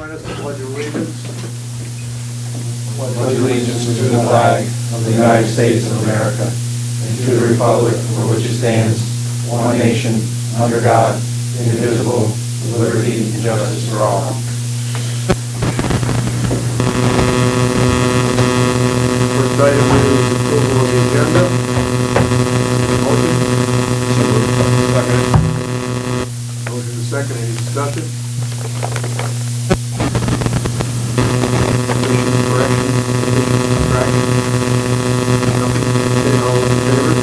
join us to pledge allegiance? Pledge allegiance to the flag of the United States of America and to the republic for which it stands, one nation, under God, indivisible, with liberty and justice for all. First item is approval of the agenda. Motion? Second. Motion is second. Any discussion? Additions, corrections, subtractions? Nothing? Okay, all those in favor?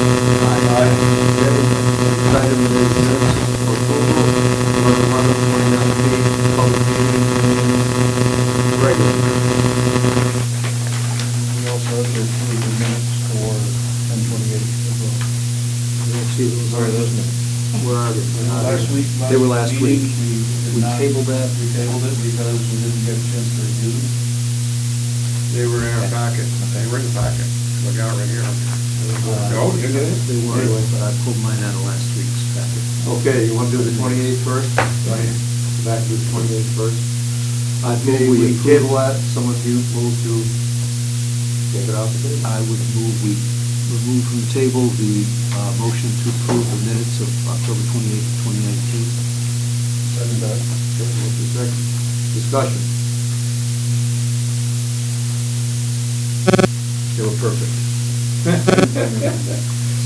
Aye. Okay. Next item is minutes for approval. 11/11/2019, public meeting, regular. We also have to approve the minutes for 10/28 as well. I don't see those. Sorry, those minutes. Where are they? Last week. They were last week. We We tabled that? We tabled it because we didn't get a chance to review them. They were in our packet. They were in the packet. Look out right here. No, you didn't? They were, but I pulled mine out of last week's packet. Okay, you want to do the 28th first? Right. Back to the 28th first. Okay, we table that. Someone move to take it off the table? I would move, we remove from the table the motion to approve the minutes of October 28th, 2019. Second that. Okay, what's the second? Discussion. They were perfect.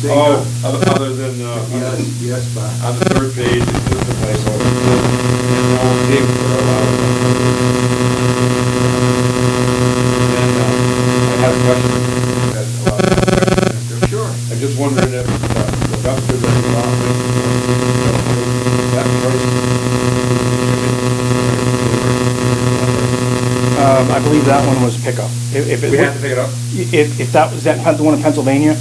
Seeing Oh, none- other than, Yes, Bob. on the third page, it's just a placeholder. And no name for a lot of them. And, I had a question. That a lot of questions. Sure. I'm just wondering if, the dumpsters are in the office, that price. I believe that one was pickup. If it We have to pick it up? If that was the one in Pennsylvania,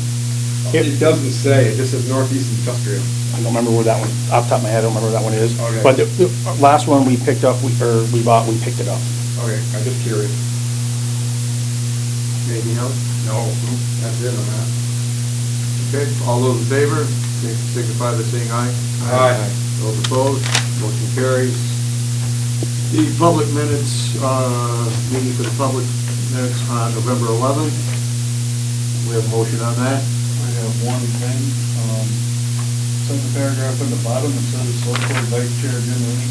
It doesn't say, it just says Northeast Industrial. I don't remember where that one, off the top of my head, I don't remember where that one is. Okay. But the last one we picked up, we bought, we picked it up. Okay, I'm just curious. Anything else? No, that's it on that. Okay, all those in favor, signify by saying aye. Aye. Those opposed, motion carries. The public minutes, meeting for the public minutes on November 11th. We have a motion on that. I have one thing, second paragraph on the bottom, it says select board vice chair Jim Lee.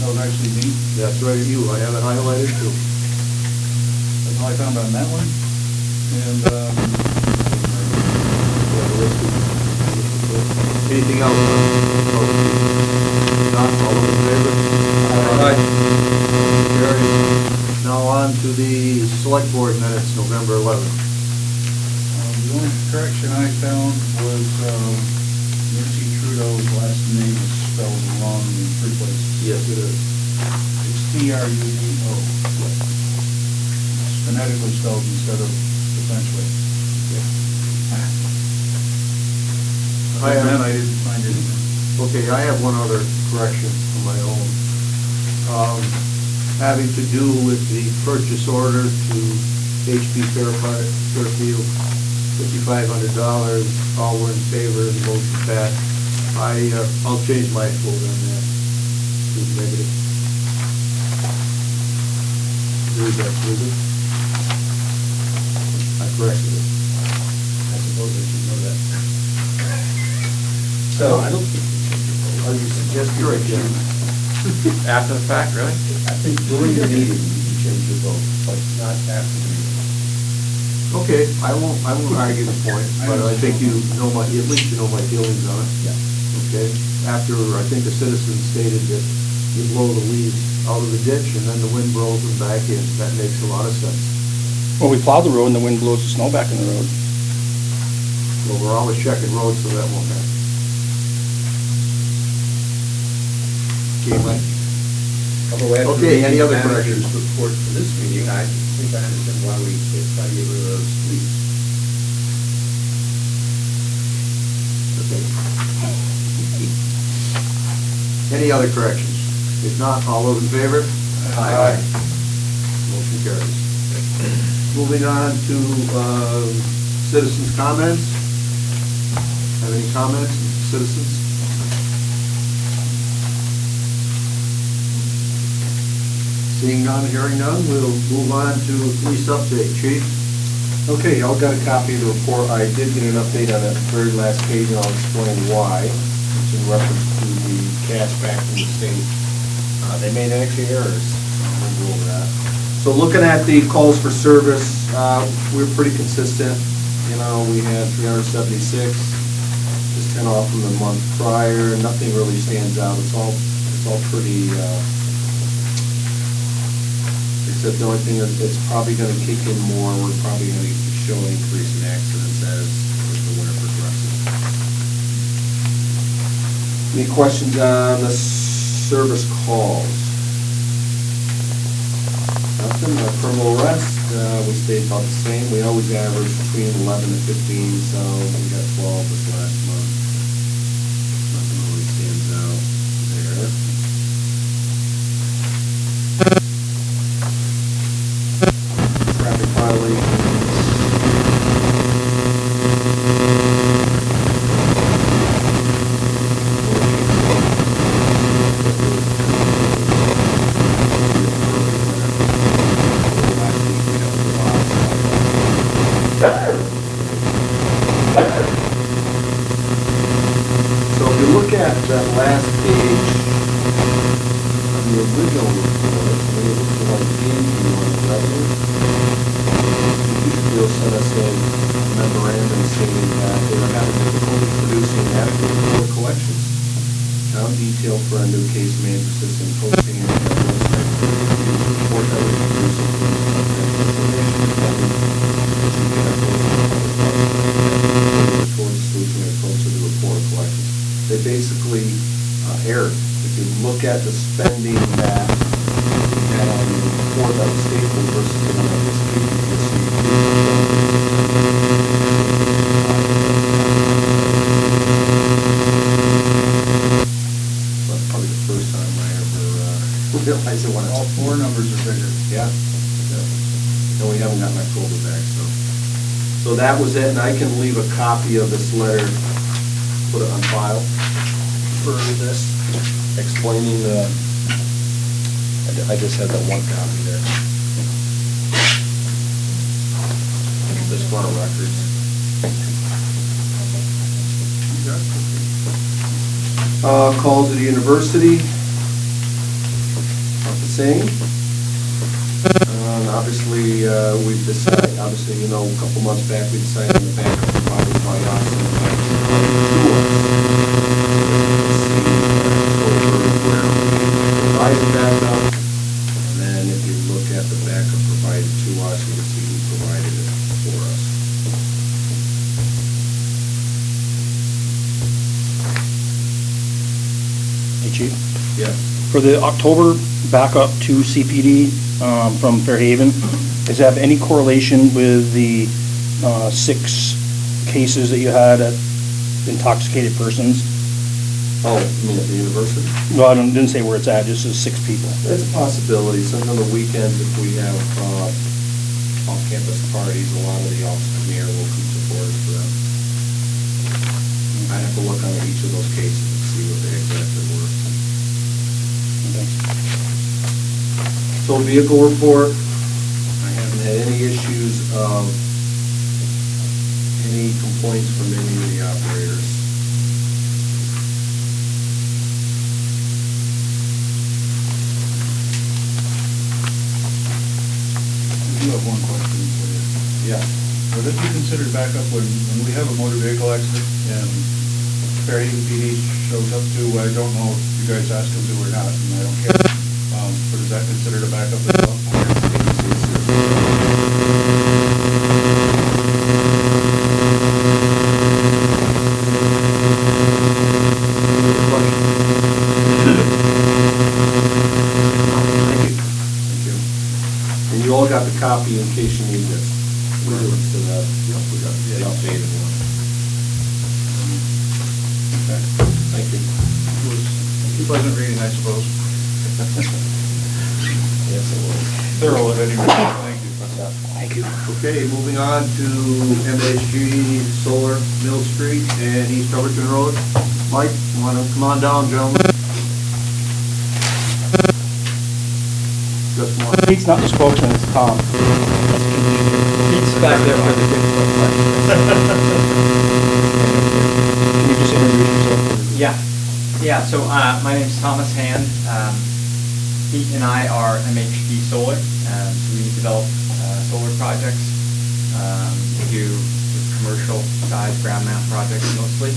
That was actually me. That's right, you, I have it highlighted too. That's all I found on that one. And, Anything else? Not, all those in favor? Aye. Carries. Now on to the select board minutes, November 11th. the only correction I found was, Nancy Trudeau's last name is spelled wrong in 3 places. Yes, it is. It's Trudeau. Phonetically spelled instead of essentially. I have- Then I didn't find anything. Okay, I have one other correction of my own. Having to do with the purchase order to HP Fairfield, $5,500, all were in favor, the motion passed. I'll change my vote on that to negative. Read that, please. I corrected it. I suppose I should know that. So, I don't think you should vote. Are you suggesting? You're right, Jim. After the fact, really? I think during the meeting, you can change your vote, but not after the meeting. Okay, I won't argue the point, but I think you know at least you know my feelings on it. Yeah. Okay, after, I think the citizen stated that you blow the leaves out of the ditch and then the wind blows them back in, that makes a lot of sense. Well, we plowed the road and the wind blows the snow back in the road. Well, we're always checking roads, so that won't happen. Okay, Mike? Okay, any other corrections? Report for this meeting, I think I understand why we try to get rid of those leaves. Okay. Any other corrections? If not, all those in favor? Aye. Motion carries. Moving on to citizens' comments. Have any comments, citizens? Seeing none, hearing none, we'll move on to police update. Chief? Okay, y'all got a copy of the report. I did get an update on that very last page, and I'll explain why. It's in reference to the cash back from the state. They made extra errors, so we'll go over that. So looking at the calls for service, we're pretty consistent. You know, we had 376, just 10 off from the month prior. Nothing really stands out. It's all pretty, except the only thing is it's probably going to kick in more. We're probably going to show an increase in accidents as the winter progresses. Any questions on the service calls? Nothing. Criminal arrest, we stayed about the same. We always average between 11 and 15, so we got 12 this last month. Nothing really stands out there. Traffic violations. So if you look at that last page on the original report, when you look at what it gave you on the revenue, Municipal sent us a memorandum stating that they were having difficulty producing adequate report collections. Town detail for a new case management system posting and website report that was producing towards solution and approach to the report collections. They basically erred. If you look at the spending that we had on the report that was stapled versus the one that was stapled, you'll see. That's probably the first time I ever realized it when All four numbers are bigger. Yeah. And we haven't gotten October back, so. So that was it, and I can leave a copy of this letter, put it on file for this, explaining the, I just had that one copy there. Just for our records. Calls at the university, not the same. Obviously, we've decided, you know, a couple months back, we decided on the backup provided by us and the backup provided to us. Where we provided backup, and then if you look at the backup provided to us, you can see who provided it for us. Hey, Chief? Yes. For the October backup to CPD from Fairhaven, does that have any correlation with the 6 cases that you had at intoxicated persons? Oh, you mean at the university? Well, I didn't say where it's at, just as 6 people. It's a possibility. Some on the weekends, if we have off-campus parties, a lot of the officers in the area will come support us for them. I have to look on each of those cases and see what they exactly were. So vehicle report, I haven't had any issues of any complaints from any of the operators. I do have one question for you. Yeah. Would it be considered backup when we have a motor vehicle accident and Fairhaven PD shows up to, I don't know if you guys asked them to or not, and I don't care. But is that considered a backup as well? Thank you. And you all got the copy in case you need this. Reference to that. Yep, we got the updated one. Okay. Thank you. It was pleasant reading, I suppose. Yes, it was. Thorough at any rate, thank you. Thank you. Okay, moving on to MSG Solar Mill Street and East Hubbardton Road. Mike, you wanna come on down, gentlemen? Just Pete's not the spokesman, it's Tom. Pete's back there for the good Can you just introduce yourself? Yeah, so my name's Thomas Hand. Pete and I are MHD Solar. So we develop solar projects. We do commercial size ground mount projects mostly.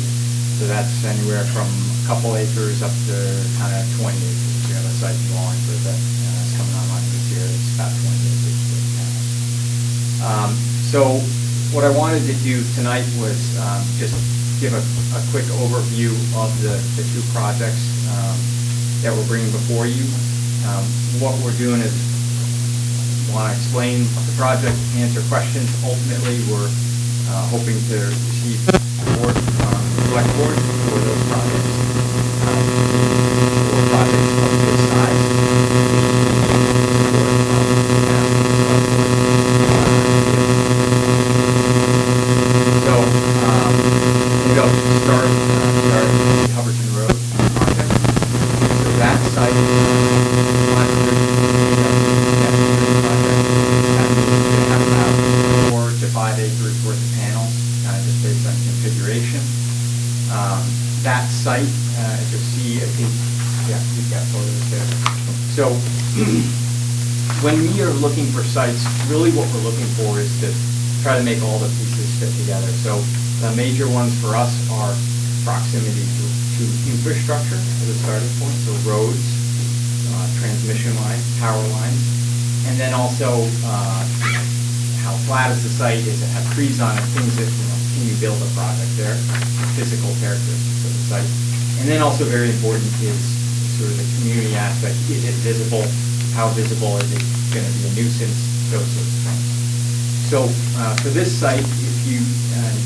So that's anywhere from a couple acres up to kind of 20 acres. We have a site in Wallingford that is coming online this year. It's about 20 acres with panels. So what I wanted to do tonight was just give a quick overview of the two projects that we're bringing before you. What we're doing is want to explain the project, answer questions. Ultimately, we're hoping to receive support from the select board for those projects. For projects of this size, so maybe I'll start the Hubbardton Road project. So that site have about 4 to 5 acres worth of panels, just based on configuration. That site, as you'll see, I think, yeah, you've got photos there. So when we are looking for sites, really what we're looking for is to try to make all the pieces fit together. So the major ones for us are proximity to infrastructure as a starting point, so roads, transmission lines, power lines, and then also how flat is the site, does it have trees on it, things that, can you build a project there, physical characteristics of the site. And then also very important is sort of the community aspect. Is it visible? How visible is it going to be a nuisance? Those sorts of things. So for this site, if you've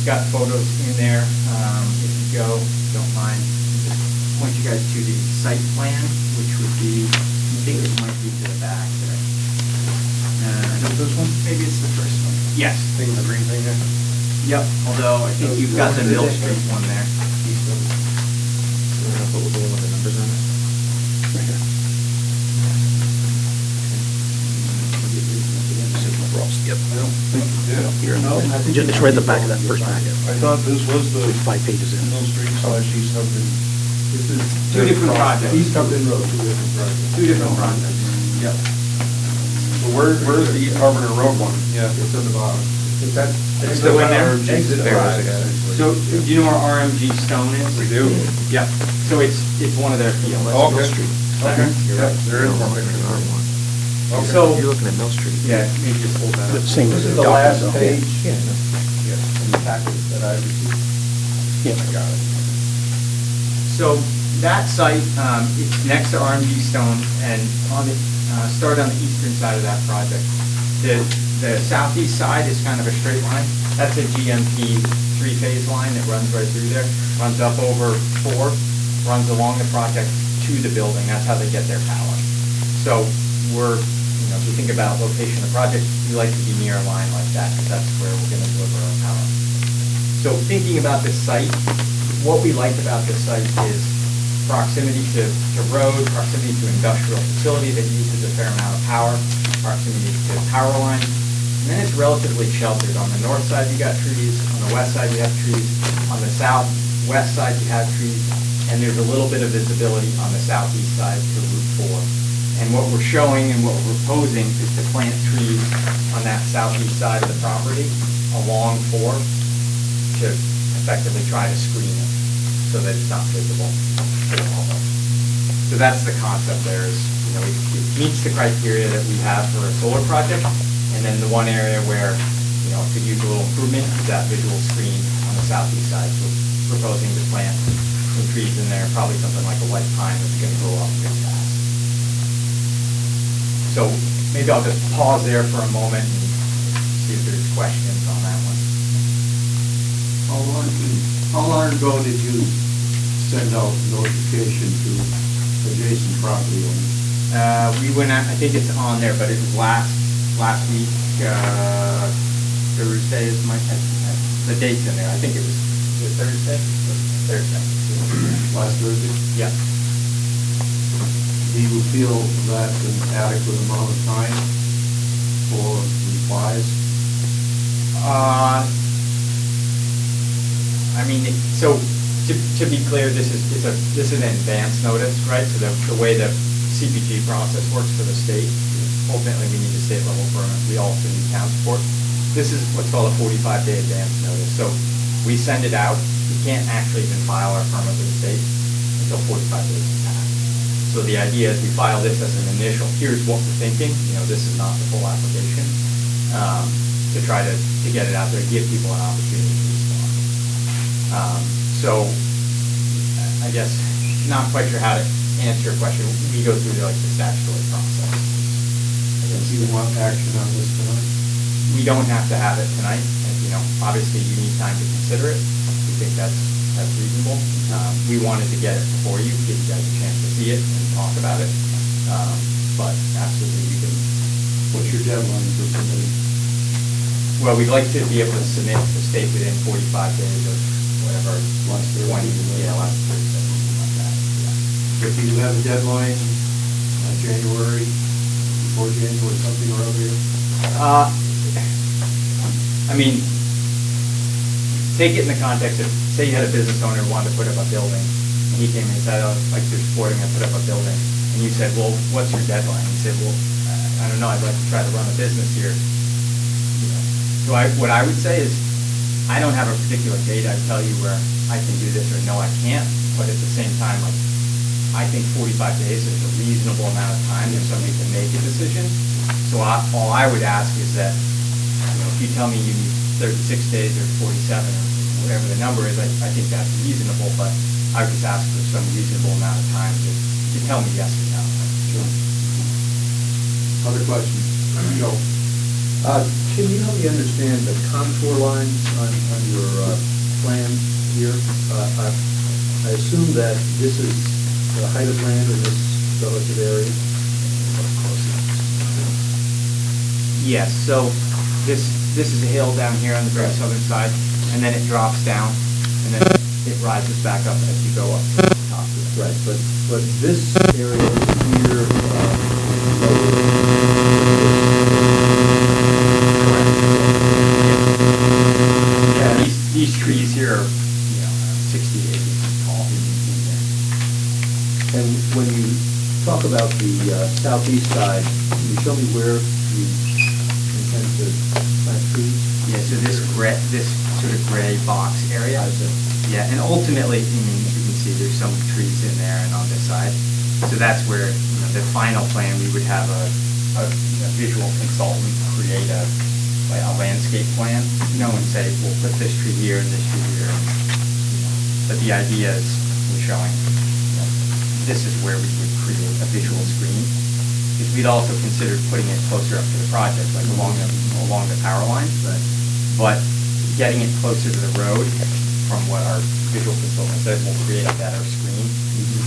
got photos in there, if you go, don't mind, just point you guys to the site plan, which would be, I think it might be to the back there. Is this one? Maybe it's the first one. Yes. Thing, the green thing there? Yep, although I think you've got the Mill Street one there. Yep. I don't think, Here, no. it's right at the back of that first packet. I thought this was the It's 5 pages in. Mill Street / East Hubbardton. This is Two different projects. East Upton Road, two different projects. Two different projects. Yep. So where's the East Hubbardton Road one? Yeah. It's on the bottom. Is that? It's still in there? Exit There, five. essentially. So, do you know where RMG Stone is? We do? Yep. So it's one of their fields. Oh, okay. Okay, You're yeah, right. there is one picture. Okay. So, You're looking at Mill Street. yeah, maybe just hold that up. Same This as is the the last document. page Yeah. in the packet that I received. Yeah. I got it. So that site, it's next to RMG Stone, and on the, start on the eastern side of that project. The southeast side is kind of a straight line. That's a GMP 3-phase line that runs right through there, runs up over 4, runs along the project to the building. That's how they get their power. So we're, if you think about location of the project, we like to be near a line like that, because that's where we're going to deliver our power. So thinking about this site, what we like about this site is proximity to road, proximity to industrial facility that uses a fair amount of power, proximity to power lines, and then it's relatively sheltered. On the north side, you got trees. On the west side, you have trees. On the southwest side, you have trees. And there's a little bit of visibility on the southeast side to Route 4. And what we're showing and what we're proposing is to plant trees on that southeast side of the property along 4 to effectively try to screen it so that it's not visible to the public. So that's the concept there is, it meets the criteria that we have for a solar project. And then the one area where, could use a little improvement is that visual screen on the southeast side. So we're proposing to plant some trees in there, probably something like a white pine that's going to grow up real fast. So maybe I'll just pause there for a moment and see if there's questions on that one. How long ago did you send out notification to adjacent property owners? We went out, I think it's on there, but it was last week, Thursday is the date's in there. I think it was Thursday? Thursday. Last Thursday? Yeah. Do you feel that's an adequate amount of time for replies? I mean, so to be clear, this is an advance notice, right? So the way the CPG process works for the state, ultimately we need a state level permit. We also need town support. This is what's called a 45-day advance notice. So we send it out. We can't actually even file our permit with the state until 45 days has passed. So the idea is we file this as an initial, here's what we're thinking, this is not the full application, to try to get it out there, give people an opportunity to respond. So I guess, not quite sure how to answer your question. We go through the statutory process. Do you want action on this tonight? We don't have to have it tonight, and, obviously you need time to consider it. We think that's reasonable. We wanted to get it before you, give you guys a chance to see it and talk about it. But absolutely you can. What's your deadline for submitting? Well, we'd like to be able to submit to the state within 45 days of whatever, Last 20, last 30, something like that, yeah. If you have a deadline, January, before January, something or other here? I mean, take it in the context of, say you had a business owner who wanted to put up a building, and he came in and said, oh, like you're supporting, I put up a building, and you said, well, what's your deadline? He said, well, I don't know, I'd like to try to run a business here. So what I would say is, I don't have a particular date I'd tell you where I can do this or no, I can't, but at the same time, I think 45 days is a reasonable amount of time for somebody to make a decision. So all I would ask is that, if you tell me you need 36 days or 47 or whatever the number is, I think that's reasonable, but I would just ask for some reasonable amount of time to tell me yes or no. Sure. Other questions? Joe? Can you help me understand the contour lines on your plan here? I assume that this is the height of land in this relative area? Yes, so this is a hill down here on the very southern side, and then it drops down, and then it rises back up as you go up to the top of it. Right, but this area here, Yeah, these trees here are, 60 to 80 feet tall in there. and when you talk about the southeast side, can you show me where you intend to plant trees? Yeah, so this sort of gray box area. I see. Yeah, and ultimately, you can see there's some trees in there and on this side. So that's where, the final plan, we would have a visual consultant create a landscape plan, and say, we'll put this tree here and this tree here. But the idea is, we're showing, this is where we would create a visual screen. Because we'd also considered putting it closer up to the project, like along the power line. Right. But getting it closer to the road, from what our visual consultant said, will create a better screen,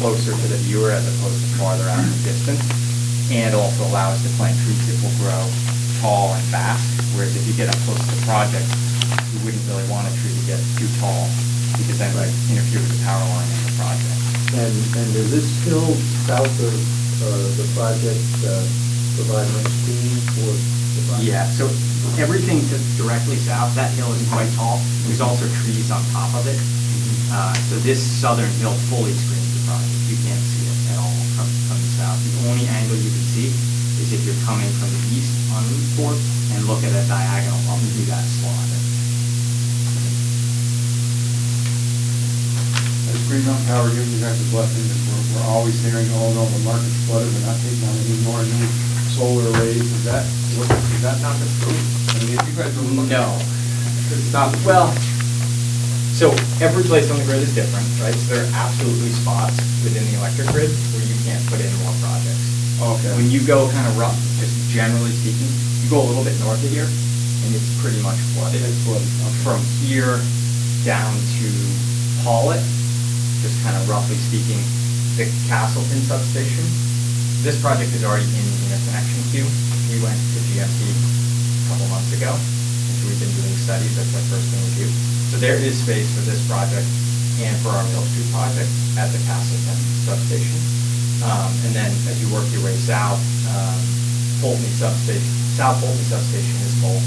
closer to the viewer as opposed to farther out in the distance, and also allow us to plant trees that will grow tall and fast, whereas if you get up close to the project, you wouldn't really want a tree to get too tall, because then it would interfere with the power line in the project. And does this hill south of the project provide much screening for the project? Yeah, so everything directly south, that hill is quite tall. There's also trees on top of it. So this southern hill fully screens the project. You can't see it at all from the south. The only angle you can see is if you're coming from the east on Route 4 and look at a diagonal up through that slot. As Green Mountain Power gives you guys a blessing, because we're always hearing, oh no, the market's flooded, we're not taking on any more new solar arrays. Is that not the truth? I mean, if you guys are looking. No. It's not. Well, so every place on the grid is different, right? So there are absolutely spots within the electric grid where you can't put in more projects. Okay. When you go kind of rough, just generally speaking, you go a little bit north of here, and it's pretty much flooded. It's flooded, okay. From here down to Pollitt, just kind of roughly speaking, the Castleton substation. This project is already in the interconnection queue. We went to GMP a couple months ago, and so we've been doing studies. That's the first thing we do. So there is space for this project and for our Mill Street project at the Castleton substation. And then as you work your way south, Pulteney Substation, South Pulteney Substation is full.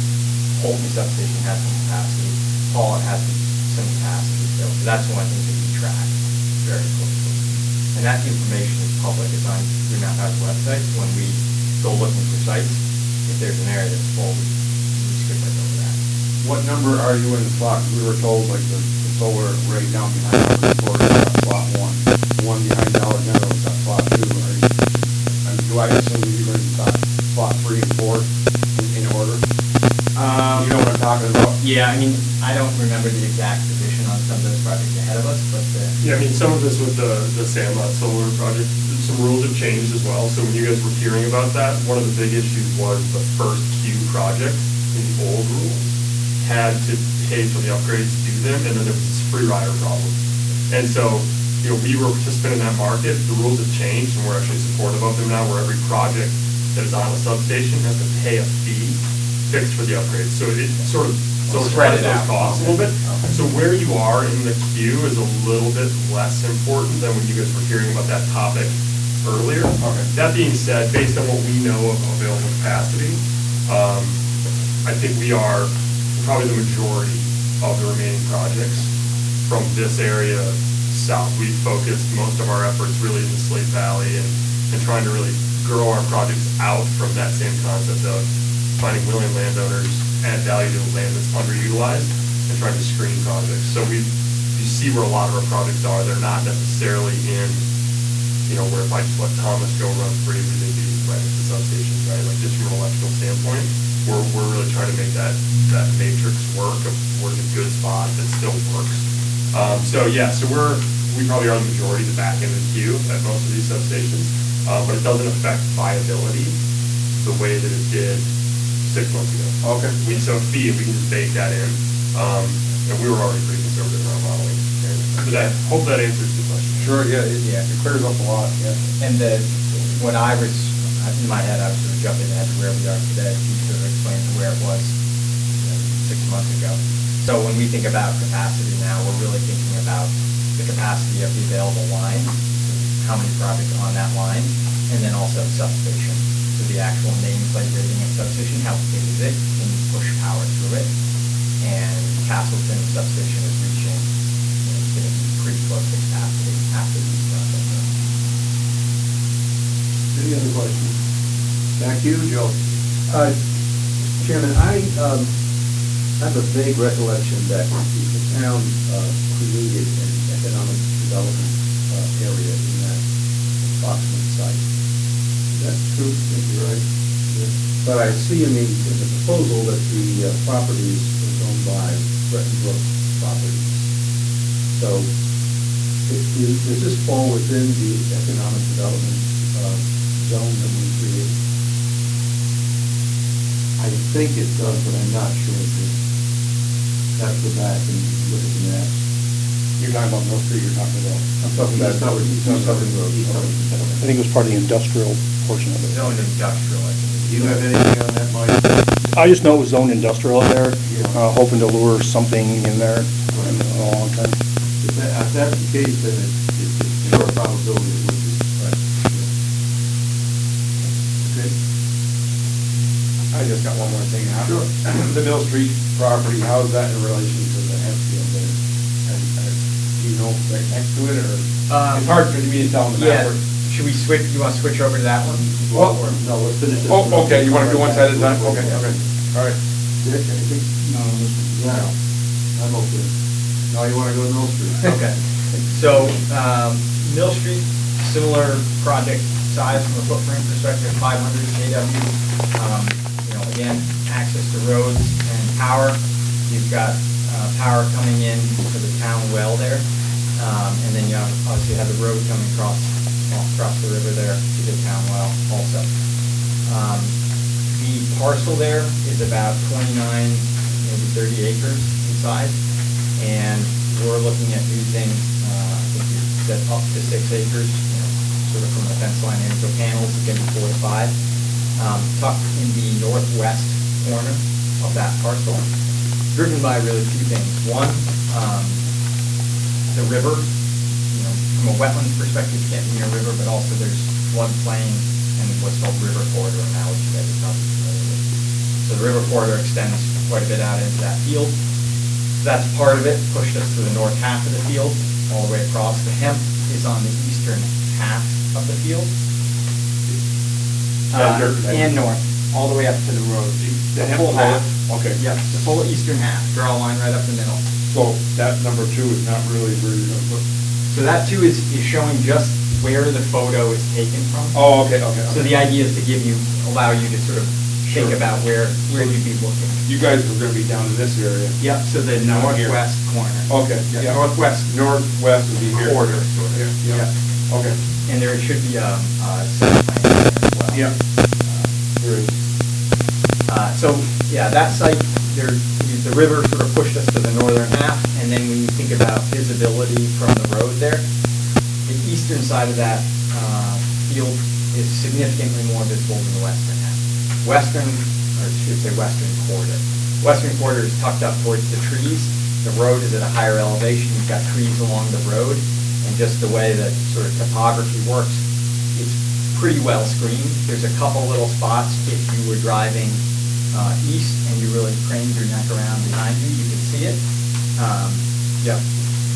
Pulteney Substation has some capacity. Pollitt has some capacity still. So that's one thing that we track very closely. And that information is public. It's on Green Mountain Power's website. When we go looking for sites, if there's an area that's full, we skip right over that. What number are you in the slot? We were told like the solar array down behind Florida got slot 1. The one behind Dollar General got slot 2. Do I assume you're going to got slot 3 and 4 in order? You know what I'm talking about? Yeah, I mean, I don't remember the exact position on some of those projects ahead of us, but Yeah, I mean, some of this with the Sandlot Solar project, some rules have changed as well. So when you guys were hearing about that, one of the big issues was the first Q project in the old rules had to pay for the upgrades to do them, and then there was this free rider problem. And so, you know, we were a participant in that market. The rules have changed, and we're actually supportive of them now, where every project that is on a substation has to pay a fee fixed for the upgrades. So it sort of Spread it those out. costs a little bit. So where you are in the queue is a little bit less important than when you guys were hearing about that topic earlier. Okay. That being said, based on what we know of available capacity, I think we are probably the majority of the remaining projects from this area south. We've focused most of our efforts really in the Slate Valley and trying to really grow our projects out from that same concept of finding willing landowners, add value to the land that's underutilized, and trying to screen projects. So you see where a lot of our projects are. They're not necessarily in, you know, where if I just let Thomas go run free, we may be right at the substations, right? Like just from an electrical standpoint, we're really trying to make that matrix work of where's a good spot that still works. So we probably are the majority, the back end of the queue at most of these substations, but it doesn't affect viability the way that it did 6 months ago. Okay. We set a fee and we can just bake that in, and we were already pretty conservative in our modeling. But hope that answers the question. Sure, yeah, it clears up a lot, yeah. And when I was, in my head, I was sort of jumping ahead to where we are today, you sort of explained where it was 6 months ago. So when we think about capacity now, we're really thinking about the capacity of the available line, how many projects on that line, and then also substation. So the actual nameplate rating of substation, how big is it? Can you push power through it? And Castleton substation is reaching, going to be pretty close to capacity after these projects. Any other questions? Back to you, Joe. Chairman, I have a vague recollection that the town created an economic development area in that approximate site. Is that true? I think you're right. Yeah. But I see in the proposal that the properties is owned by Bretton Brook Properties. So does this fall within the economic development zone that we created? I think it does, but I'm not sure it does. Have to go back and look at the maps. You're talking about Mill Street, you're talking about? I'm talking about East Hubbardton Road. East Hubbardton. I think it was part of the industrial portion of it. Zoned industrial, I think. Do you have anything on that, Mike? I just know it was zoned industrial up there, Yeah. hoping to lure something in there in the long term. If that's the case, then it's a probability it would be. Right. Okay. I just got one more thing. Sure. The Mill Street property, how is that in relation to the Hempfield there? Do you know right next to it, or? It's hard for me to tell on the map. Yeah, should we switch, you want to switch over to that one? Well, No, let's finish this. Oh, okay, you want to do one side at a time? Okay, okay, all right. Dick, anything? No, No, I'm okay. Now you want to go to Mill Street? Okay, so, Mill Street, similar project size from a footprint perspective, 500 kW. Again, access to roads and power. You've got power coming in to the town well there. And then you obviously have the road coming across the river there to the town well also. The parcel there is about 29, maybe 30 acres in size. And we're looking at using, I think you said up to 6 acres, sort of from the fence line in, so panels, it can be 4 to 5. Tucked in the northwest corner of that parcel, driven by really two things. One, the river, from a wetlands perspective, you can't be near a river, but also there's floodplain and what's called river corridor now, which you guys are probably familiar with. So the river corridor extends quite a bit out into that field. So that's part of it, pushed us to the north half of the field, all the way across. The hemp is on the eastern half of the field. And north, all the way up to the road. The The hemp full half. Okay. Yep, the full eastern half, draw a line right up the middle. So that number 2 is not really where you're gonna put. So that too is showing just where the photo is taken from. Oh, okay. So the idea is to allow you to sort of think about where you'd be looking. You guys are gonna be down in this area. Yep, so the Not here. northwest corner. Okay, yeah. Northwest Northwest would be here. quarter, sort of. Yeah. Okay. And there should be a set plan there as well. Yeah. There is. So, yeah, that site, the river sort of pushed us to the northern half, and then when you think about visibility from the road there, the eastern side of that field is significantly more visible than the western half. Western quarter. Western quarter is tucked up towards the trees. The road is at a higher elevation. You've got trees along the road, and just the way that sort of topography works, it's pretty well screened. There's a couple little spots if you were driving east and you really craned your neck around behind you, you could see it. Yep.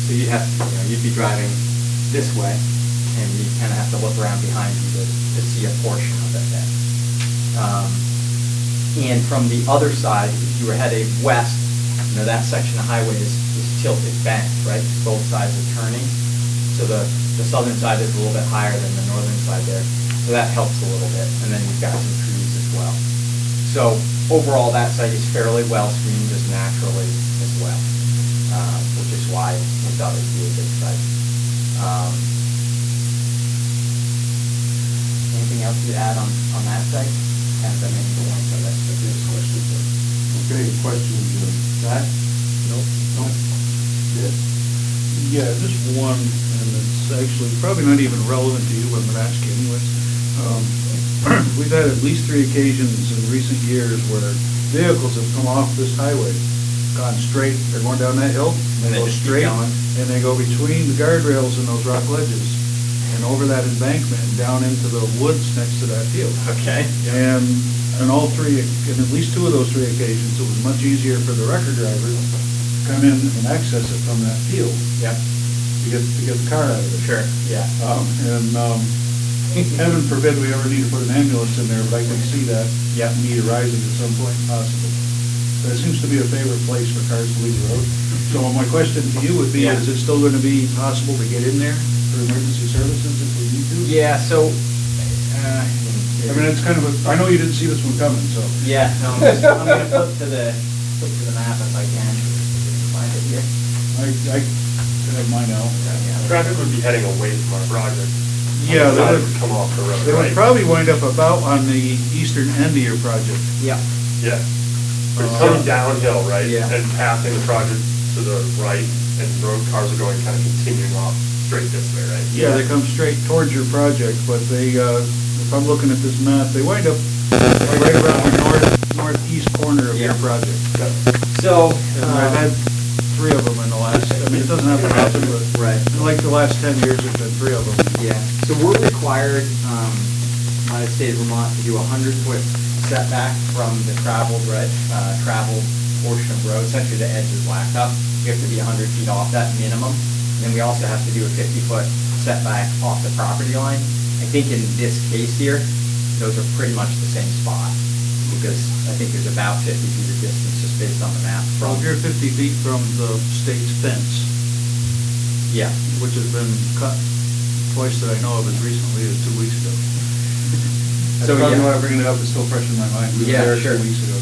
So you'd be driving this way, and you kind of have to look around behind you to see a portion of it there. And from the other side, if you were heading west, that section of highway is tilted banked, right? Both sides are turning. So the southern side is a little bit higher than the northern side there. So that helps a little bit. And then you've got some trees as well. So overall, that site is fairly well screened just naturally as well, which is why we thought it'd be a good site. Anything else to add on that site? Kind of the main points of it. Okay, questions, Zach? Nope. Yes. Yeah, just one, and it's actually probably not even relevant to you, but I'm gonna ask you anyway. We've had at least 3 occasions in recent years where vehicles have come off this highway, gone straight, they're going down that hill, and they go just keep straight, going. and they go between the guardrails and those rock ledges, and over that embankment, down into the woods next to that field. Okay. And on all 3, in at least 2 of those 3 occasions, it was much easier for the wrecker driver to come in and access it from that field Yep. to get the car out of it. Sure, yeah. Heaven forbid we ever need to put an ambulance in there, but I can see that Yep. need arising at some point possibly. But it seems to be a favorite place for cars to leave the road. So my question to you would be, Yeah. is it still gonna be possible to get in there for emergency services if we need to? Yeah, so, I mean, it's kind of I know you didn't see this one coming, so. yeah, no, I'm gonna flip to the map if I can. Find it here. I have mine out. Traffic would be heading away from our project. Yeah, Side they would come off the road, would right? probably wind up about on the eastern end of your project. Yep. Yeah. But it's coming downhill, right? Yeah. And passing the project to the right, and road cars are going kind of continuing off straight this way, right? Yeah, they come straight towards your project, but they, if I'm looking at this map, they wind up right around the northeast corner of your Yeah. project. So, And I've had 3 of them in the last, I mean, it doesn't happen often, but right. in like the last 10 years, there's been 3 of them. Yeah, so we're required by the state of Vermont to do a 100-foot setback from the traveled portion of road, essentially the edge is blacktop. You have to be 100 feet off that minimum. And then we also have to do a 50-foot setback off the property line. I think in this case here, those are pretty much the same spot, because I think there's about 50 feet of distance just based on the map Well, from. if you're 50 feet from the state's fence, Yeah, which has been cut twice that I know of as recently as 2 weeks ago. That's So, probably yeah. why I bring it up, it's still fresh in my mind. We were Yeah, there sure. 2 weeks ago.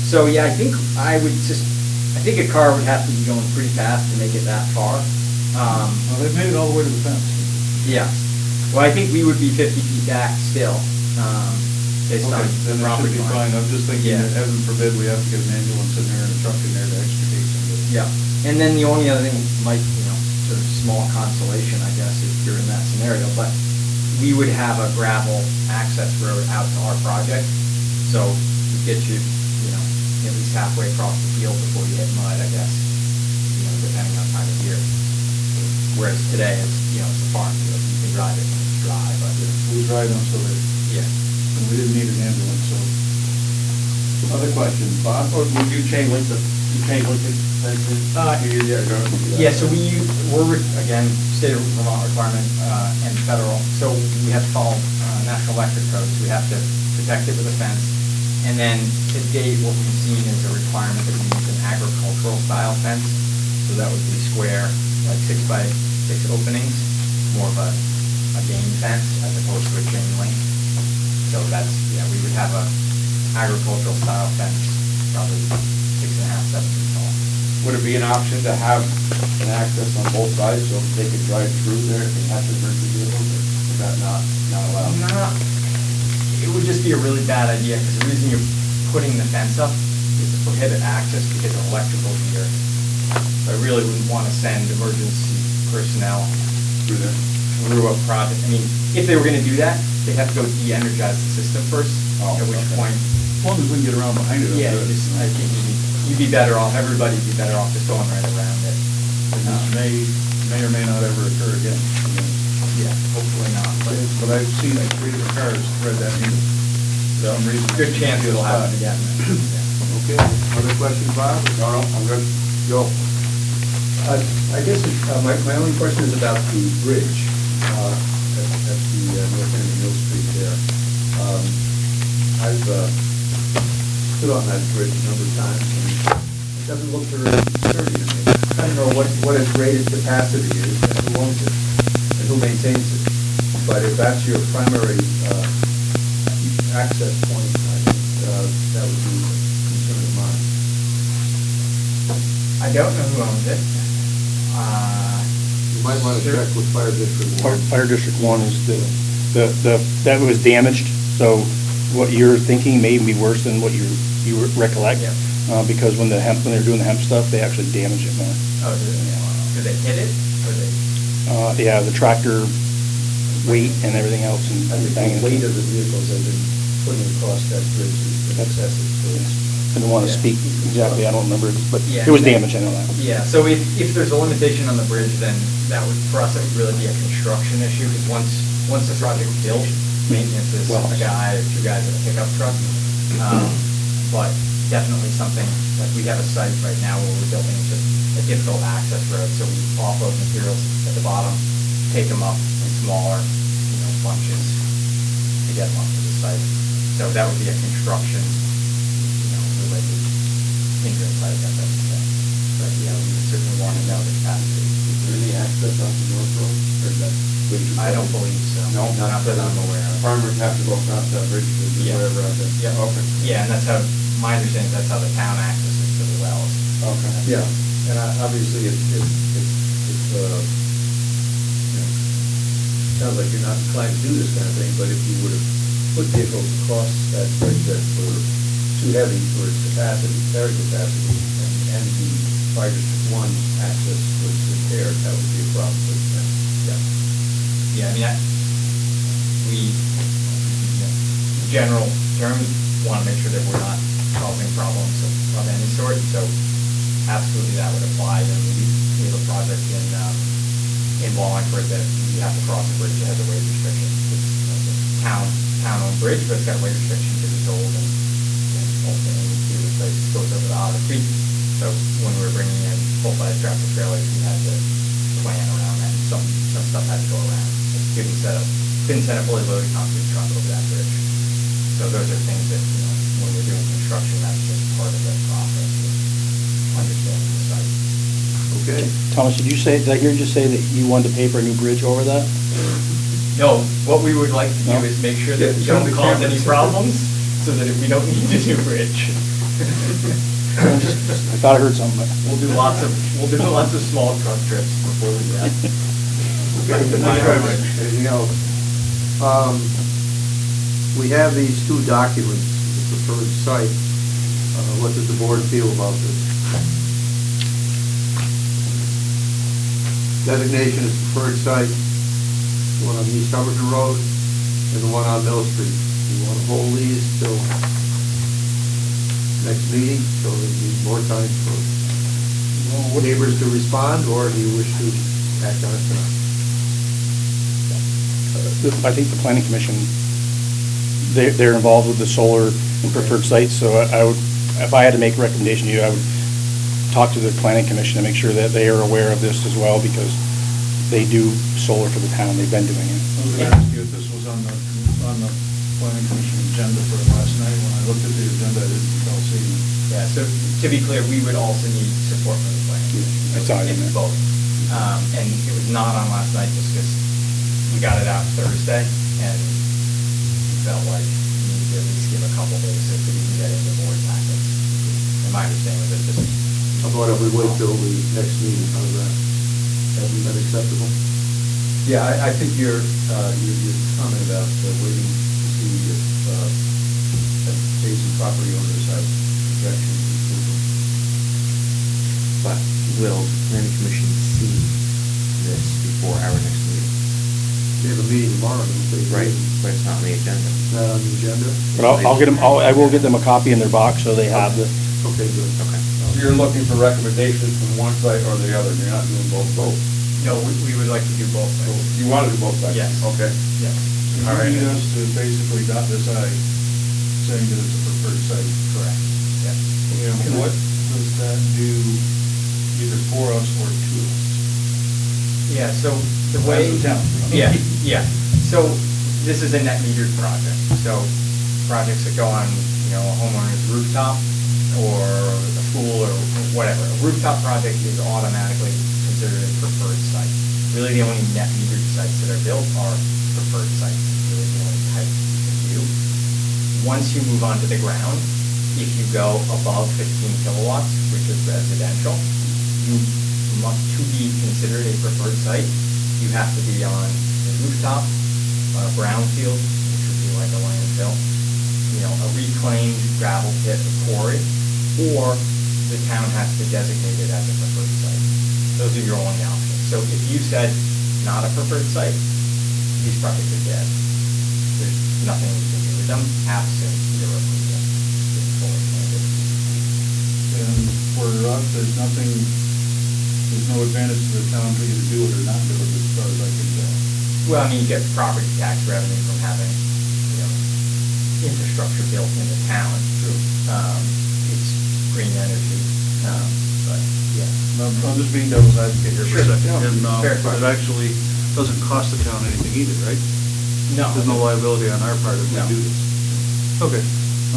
so yeah, I think I think a car would have to be going pretty fast to make it that far. Well, they've made it all the way to the fence. Yeah, well, I think we would be 50 feet back still, based on Okay, the then that property should be line. fine. I'm just thinking Yeah. that heaven forbid we have to get an ambulance in there and a truck in there to extricate somebody. Yeah, and then the only other thing might, sort of small consolation, I guess, if you're in that scenario, but we would have a gravel access road out to our project, so we get you, at least halfway across the field before you hit mud, I guess, depending on time of year. Whereas today, it's a farm field, you can drive it when it's dry, but, We'll drive them so that, yeah. and we didn't need an ambulance, so. Other questions, Bob, or would you chain link the fencing? Yeah, so we're, again, state of Vermont requirement, and federal, so we have to follow, national electric codes, we have to protect it with a fence. And then to date, what we've seen is a requirement that we use an agricultural style fence, so that would be square, like 6x6 openings, more of a game fence as opposed to a chain link. So that's, we would have a agricultural style fence, probably 6.5, 7 feet tall. Would it be an option to have an access on both sides so they could drive through there if they have to emergency vehicles, or is that not allowed? It would just be a really bad idea, because the reason you're putting the fence up is to prohibit access because of electrical gear. So I really wouldn't want to send emergency personnel Through there? through a project. I mean, if they were gonna do that, they'd have to go de-energize the system first, Oh, at which okay. point, As long as we can get around behind it. I'm yeah, good. I think you'd be better off, everybody'd be better off just going right around it. And this may or may not ever occur again. Yeah, hopefully not, But I've seen like 3 different cars thread that needle. For some reason. good chance it'll happen again. Yeah. Okay, other questions, Bob? No, I'm good. Joe? I guess my only question is about the bridge at the north end of Mill Street there. I've stood on that bridge a number of times, and it doesn't look very sturdy to me. I don't know what its rated capacity is, and who owns it, and who maintains it. But if that's your primary access point, I think that would be a concern of mine. I don't know who owns it. You might want to check with Fire District 1. Fire District 1 is that was damaged, so what you're thinking may be worse than what you recollect. Yeah. Because when they're doing the hemp stuff, they actually damage it more. Oh, did they hit it, or they? Yeah, the tractor weight and everything else and I think banging. the weight of the vehicles they've been putting across that bridge is excessive, so it's. I don't want to Yeah. speak exactly, I don't remember, but Yeah. it was damaged, I know that. Yeah, so if there's a limitation on the bridge, then that would, for us, it would really be a construction issue, because once the project's built, maintenance is Well- a guy or 2 guys in a pickup truck. But definitely something, like we have a site right now where we're building just a difficult access road, so we offload materials at the bottom, take them up in smaller, bunches to get them up to the site. So that would be a construction, related hindrance, I guess I would say. But, we would certainly want to know the capacity. Is there any access off the North Road, or is that bridge? I don't believe so. No, Not that I'm aware of. Farmers have to go across that bridge to do Yeah. whatever out there? Yeah. Okay. Yeah, and that's how, my understanding is that's how the town accesses to the wells. Okay. Yeah, and obviously, sounds like you're not inclined to do this kind of thing, but if you would have put vehicles across that bridge that were too heavy for its capacity, carry capacity, and the Fire District 1 access was impaired, that would be a problem. Yeah, I mean, in general terms, want to make sure that we're not causing problems of any sort, so absolutely that would apply. And we have a project in Wallingford that you have to cross a bridge that has a weight restriction. It's a town-owned bridge, but it's got a weight restriction because it's old and ultimately needs to be replaced. It goes over the Otter Creek. So when we were bringing in full-size tractor trailers, we had to plan around that. Some stuff had to go around. Couldn't send a fully loaded concrete truck over that bridge. So those are things that, when we're doing construction, that's just part of the process of understanding the site. Okay. Thomas, did I hear you say that you wanted to pay for a new bridge over that? No, what we would like to do No? is make sure that we Yeah, don't some cause cameras. any problems, so that we don't need a new bridge. I thought I heard something, but. We'll do lots of small truck trips before we do that. Anything else? We have these 2 documents, the preferred site. What does the board feel about this? Designation as preferred site, the one on East Hubbardton Road and the one on Mill Street. You want to hold these till next meeting, so we need more time for neighbors to respond, or do you wish to act on it tonight? I think the planning commission, they're involved with the solar and preferred sites, so I would, if I had to make a recommendation to you, I would talk to the planning commission and make sure that they are aware of this as well, because they do solar for the town, they've been doing it. I was gonna ask you if this was on the planning commission agenda for last night. When I looked at the agenda, I didn't recall seeing it. Yeah, so to be clear, we would also need support from the planning commission. I saw it in It's there. both. And it was not on last night just because we got it out Thursday and we felt like we needed to at least give a couple days so that we can get into board packets. And my understanding was that just, How about if we wait till the next meeting, how's that? Is that acceptable? Yeah, I think your comment about waiting to see if adjacent property owners have objections to approval. But will the planning commission see this before our next meeting? We have a meeting tomorrow, don't they? Right, but it's not on the agenda. It's not on the agenda? But I'll get them, I will get them a copy in their box, so they have the, Okay, good. Okay. So you're looking for recommendations from one side or the other, you're not doing both? no, we would like to do both So things. you want to do both sides? Yes. Okay. Yes. You need us to basically dot this I, saying that it's a preferred site. Correct. Yes. And what does that do either for us or to us? Yeah, so the way. As a town. Yeah, yeah. So this is a net metered project. So projects that go on, a homeowner's rooftop or a pool or whatever. A rooftop project is automatically considered a preferred site. Really, the only net metered sites that are built are preferred sites. It's really the only type to do. Once you move onto the ground, if you go above 15 kilowatts, which is residential, you must, to be considered a preferred site, you have to be on a rooftop, on a brownfield, which would be like a landfill, a reclaimed gravel pit or quarry, or the town has to designate it as a preferred site. Those are your only options. So if you said not a preferred site, these projects are dead. There's nothing we can do with them absent your approval. It's fully funded. And for us, there's no advantage to the town to either do it or not do it, as far as I can tell. Well, you get property tax revenue from having, infrastructure built in the town. True. It's green energy, but, yeah. I'm just being devil's advocate here for a Sure. second. Yeah. And Fair it question. actually doesn't cost the town anything either, right? No. There's no liability on our part if we No. do this. Okay,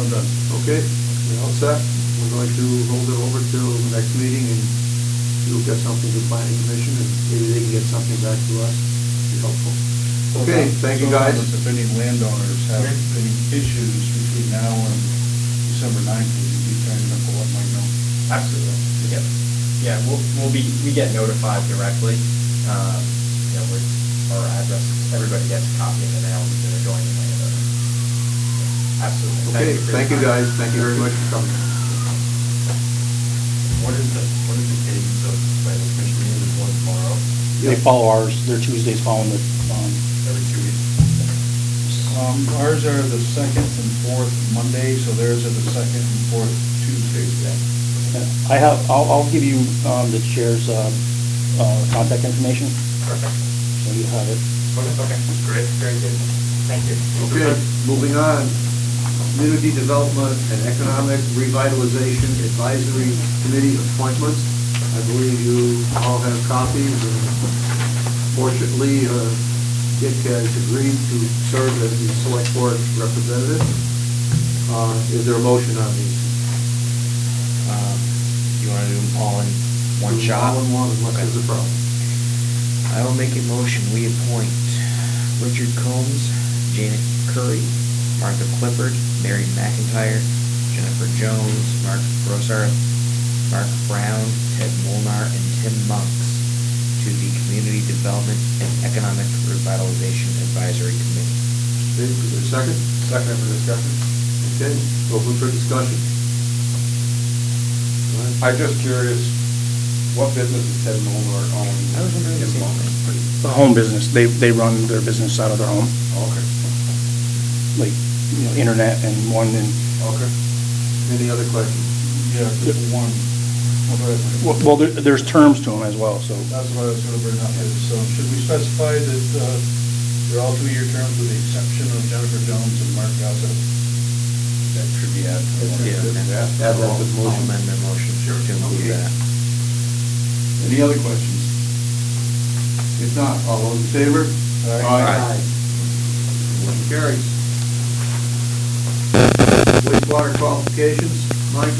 I'm done. Okay, we're all set. We're going to hold it over till the next meeting, and you'll get something to the planning commission, and maybe they can get something back to us. Be helpful. Okay, thank you, So, guys. If any landowners have any issues between now and December 9th, would you be kind enough to let Mike know? Absolutely, yep. Yeah, we get notified directly. Our address, everybody gets a copy in the mail, who's an adjoining landowner. Absolutely. Okay, for your thank you, time. guys. Thank you very much for coming. What is the cadence of planning commission meetings? There's one tomorrow, they follow ours, they're Tuesdays following the, every 2 weeks? Ours are the second and fourth Monday, so theirs are the second and fourth Tuesdays. I'll give you, the chair's, contact information, Perfect. so you have it. Okay, great, very good. Thank you. Okay, moving on. Community Development and Economic Revitalization Advisory Committee appointments. I believe you all have copies, and fortunately, Dick has agreed to serve as the select board representative. Is there a motion on these? You want to do them all in one Do shot? All in one, unless there's a problem. I will make a motion, we appoint Richard Combs, Janet Curry, Martha Clifford, Mary McIntyre, Jennifer Jones, Mark Grossart, Mark Brown, Ted Molnar, and Tim Monks to the Community Development and Economic Revitalization Advisory Committee. Okay, is there a second? Second for discussion? Okay, open for discussion. Go ahead. I'm just curious, what business does Ted Molnar own? I was wondering the in same Mullen? The home business, they run their business out of their home, Okay, like, internet and one in, okay. Any other questions? Yeah, just one. Well, go ahead, Mike. Well, there's terms to them as well, so. That's what I was gonna bring up, is, should we specify that, they're all 2-year terms with the exception of Jennifer Jones and Mark Gossett? That should be added. Add that to the I'll motion. amend my motion to include Okay. that. Any other questions? If not, all those in favor? Aye. Motion carries. Wastewater qualifications, Mike?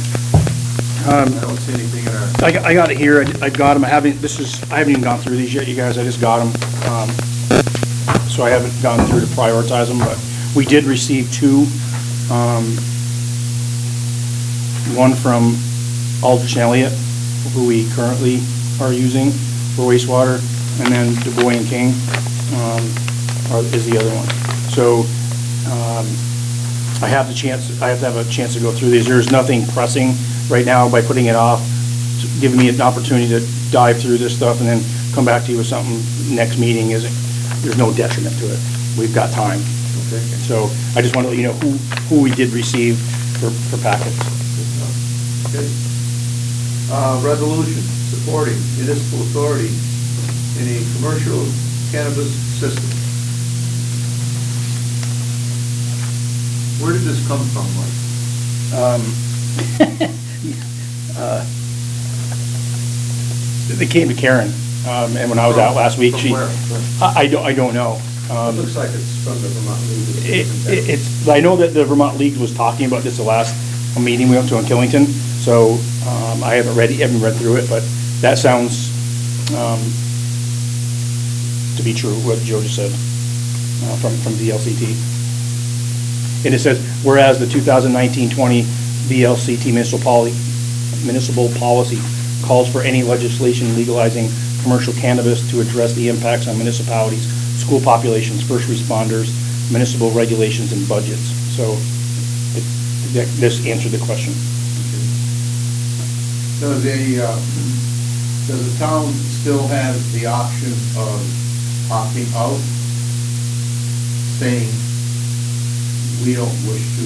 I don't see anything in our... I got it here, I got them, I haven't even gone through these yet, you guys, I just got them. So I haven't gone through to prioritize them, but we did receive 2. One from Aldrich and Elliott, who we currently are using for wastewater, and then Du Bois and King is the other one. So I have to have a chance to go through these. There's nothing pressing right now by putting it off, giving me an opportunity to dive through this stuff and then come back to you with something next meeting. There's no detriment to it. We've got time. Okay. So I just want to let you know who we did receive for packets. Okay. Resolution supporting municipal authority in a commercial cannabis system. Where did this come from, Mike? They came to Karen, and when I was out last week, From where? I don't know. It looks like it's from the Vermont League. It's, I know that the Vermont League was talking about this the last meeting we went to in Killington, so I haven't read through it, but that sounds to be true, what Joe just said, from VLCT. And it says, whereas the 2019-20 VLCT municipal policy calls for any legislation legalizing commercial cannabis to address the impacts on municipalities, school populations, first responders, municipal regulations, and budgets. So this answered the question. Does the town still have the option of opting out, saying we don't wish to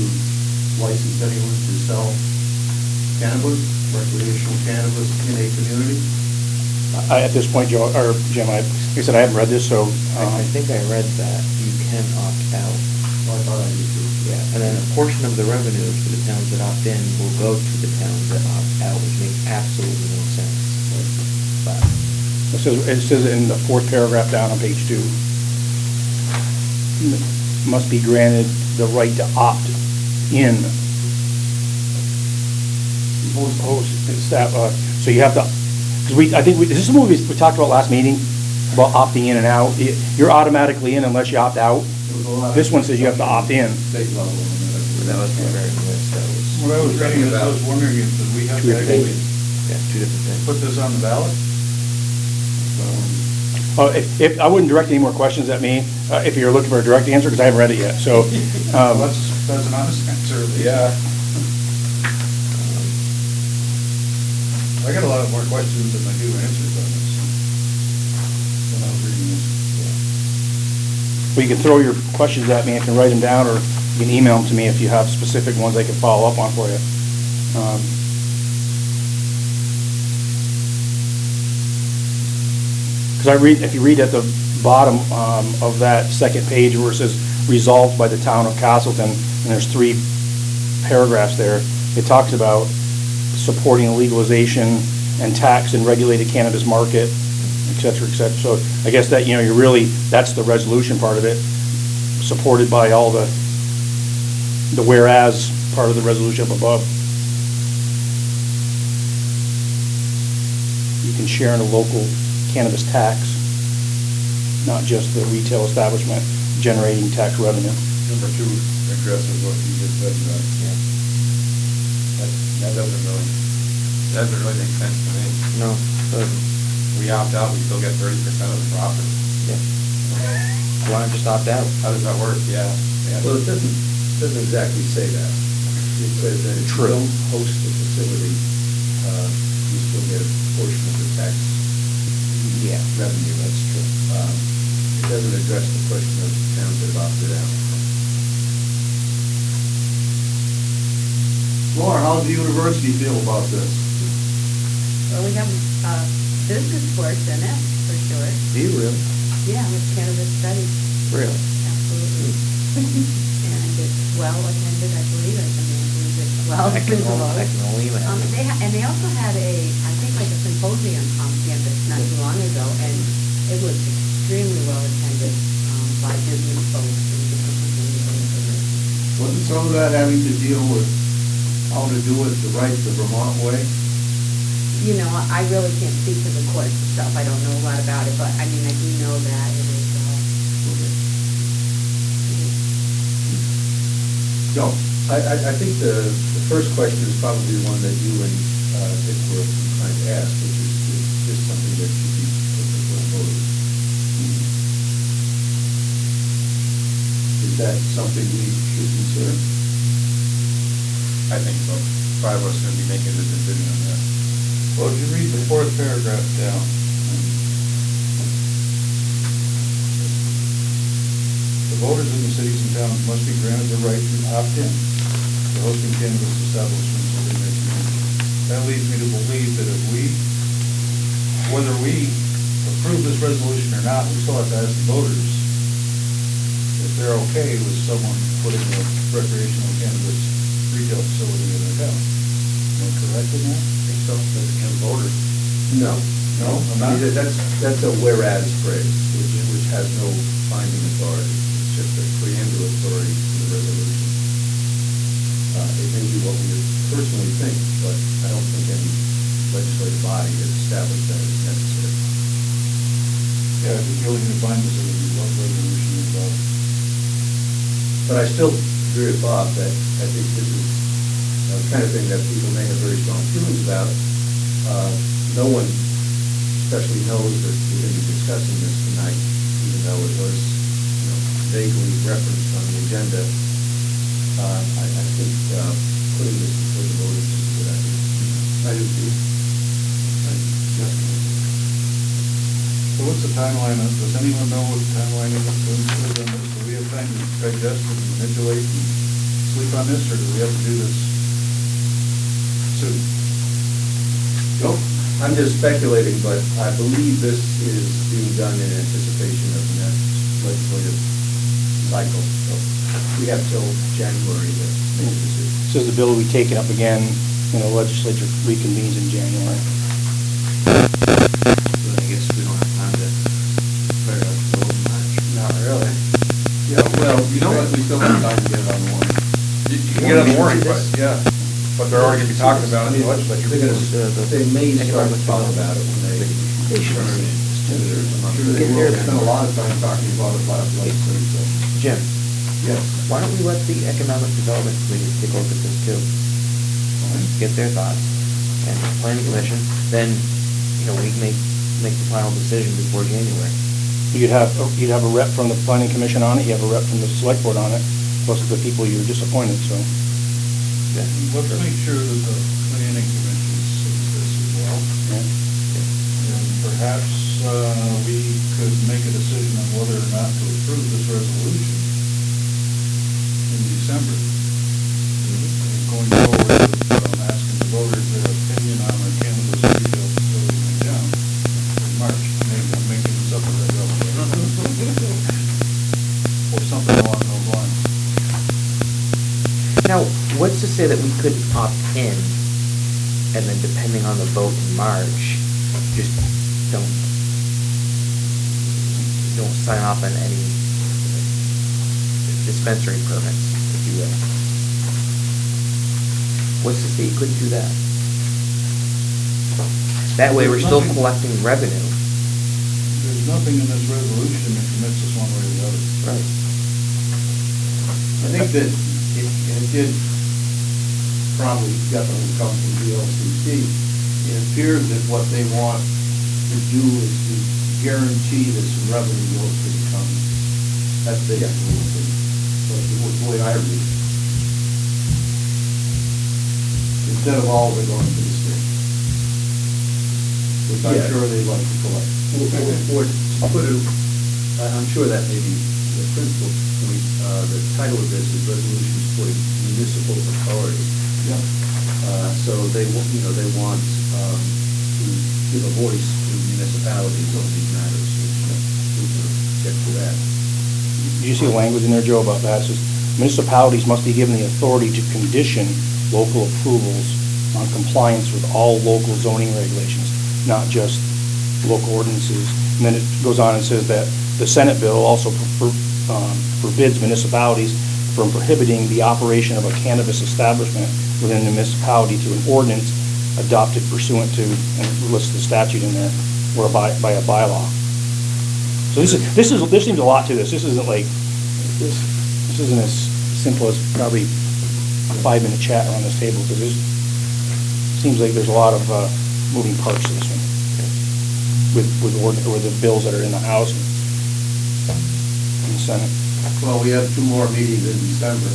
license anyone to sell cannabis, recreational cannabis in a community? At this point, Joe, or Jim, like I said, I haven't read this, so. I think I read that you can opt out. Well, I thought I did too. Yeah, and then a portion of the revenues for the towns that opt in will go to the towns that opt out, which makes absolutely no sense. But It says in the 4th paragraph down on page 2, must be granted the right to opt in. So you have to, because I think this is the movie we talked about last meeting, about opting in and out. You're automatically in unless you opt out. This one says you have to opt in. State level. that was my very list, that was. What I was reading is, I was wondering if we have Two to different actually Yeah, 2 different things. put this on the ballot? If I wouldn't direct any more questions at me, if you're looking for a direct answer, because I haven't read it yet, so. Well, that's an honest answer, at least. Yeah. I got a lot more questions than I do answers on this. When I was reading this. Well, you can throw your questions at me, I can write them down, or you can email them to me if you have specific ones I can follow up on for you. Because if you read at the bottom of that second page where it says resolved by the town of Castleton, and there's 3 paragraphs there, it talks about supporting legalization and tax and regulated cannabis market, et cetera, et cetera. So I guess that, you're really, that's the resolution part of it, supported by all the whereas part of the resolution up above. You can share in a local cannabis tax, not just the retail establishment generating tax revenue. Number 2 addresses what you just said, Yeah. that doesn't really make sense to me. No, doesn't. We opt out, we still get 30% of the profit. Yeah. Why not just opt out? How does that work? Yeah. Well, it doesn't exactly say that. It says that if you True. don't host the facility, you still get a portion of the tax Yeah. revenue, that's true. It doesn't address the question of towns that have opted out. Laura, how does the university feel about this? Well, we have business course in it, for sure. Do you really? Yeah, with cannabis studies, Really? absolutely. And it's well attended, I believe, I believe it's well. I can only imagine. And they also had I think like a symposium on campus not too long ago, and it was extremely well attended by business folks and different people in the area. Wasn't some of that having to deal with how to do it the right, the Vermont way? You know, I really can't speak to the course itself, I don't know a lot about it, but I mean, I do know that it is, No. I think the first question is probably the one that you and Dick were trying to ask, which is this something that should be put before the voters? Is that something we should consider? I think so. Five of us are gonna be making a decision on that. Well, if you read the fourth paragraph down, the voters in the cities and towns must be granted the right to opt in to hosting cannabis establishments within their community. That leads me to believe that whether we approve this resolution or not, we still have to ask the voters if they're okay with someone putting a recreational cannabis retail facility in their town. Am I correct in that? I think so, as a voter. No. No, I'm I not. mean, that's a whereas phrase, which has no binding authority. It's just a preamble authority to the resolution. It may be what we personally think, but I don't think any legislative body has established that as necessary. Yeah, I think the only thing to find is a resolution about it. But I still agree with Bob that I think this is the kind of thing that people may have very strong feelings about. No one especially knows that we're going to be discussing this tonight, even though it was, vaguely referenced on the agenda. I think putting this before the voters is a good idea. I do too. Definitely. So what's the timeline? Does anyone know what the timeline is going to on this? Do we have time to digest and manipulate and sleep on this, or do we have to do this soon? Nope. I'm just speculating, but I believe this is being done in anticipation of the next legislative cycle. So we have till January to make a decision. Says the bill will be taken up again when the legislature reconvenes in January. But I guess we don't have time to figure out the vote in March. Not really. Yeah, well, you know what, we still have time to get it on the warrant. You can get on the warrant, but, yeah, but they're already gonna be talking about it in the legislature. They're gonna, they may start to talk about it when they. They should have seen Senators this. among Sure, they them. will spend a lot of time talking about it last legislature session. Jim, Yes. why don't we let the Economic Development Committee take a look at this too? Get their thoughts, and the planning commission, then, we can make the final decision before January. You'd have a rep from the planning commission on it, you have a rep from the select board on it, plus the people you disappointed, so. Yeah. Let's make sure that the planning commission sees this as well. And perhaps we could make a decision on whether or not to approve this resolution in December. And going forward with asking the voters their opinion on the cannabis retail facility in town in March. Maybe I'm making this up as I go. Or something along those lines. Now, what's to say that we could opt in, and then depending on the vote in March, just don't sign off on any dispensary permits, if you will? What's to say you couldn't do that? That way, we're still collecting revenue. There's nothing in this resolution that commits us one way or the other. Right. I think that it did probably definitely come from VLCC. It appears that what they want to do is to guarantee that some revenue goes to the county. That's basically the way I read it. Instead of all of it going to the state. Which I'm Yeah. sure they'd like to collect. Or to put it, I'm sure that may be the principal point. The title of this is Resolution Supporting Municipal Authority. Yeah. So they want to give a voice to municipalities on these matters, we can get to that. Do you see the language in there, Joe, about that? It says municipalities must be given the authority to condition local approvals on compliance with all local zoning regulations, not just local ordinances. And then it goes on and says that the Senate bill also forbids municipalities from prohibiting the operation of a cannabis establishment within the municipality to an ordinance adopted pursuant to, and it lists the statute in there, or by a bylaw. So this seems a lot to this. This isn't like, this isn't as simple as probably a 5-minute chat around this table, because it seems like there's a lot of moving parts to this one with the bills that are in the House and the Senate. Well, we have 2 more meetings in December.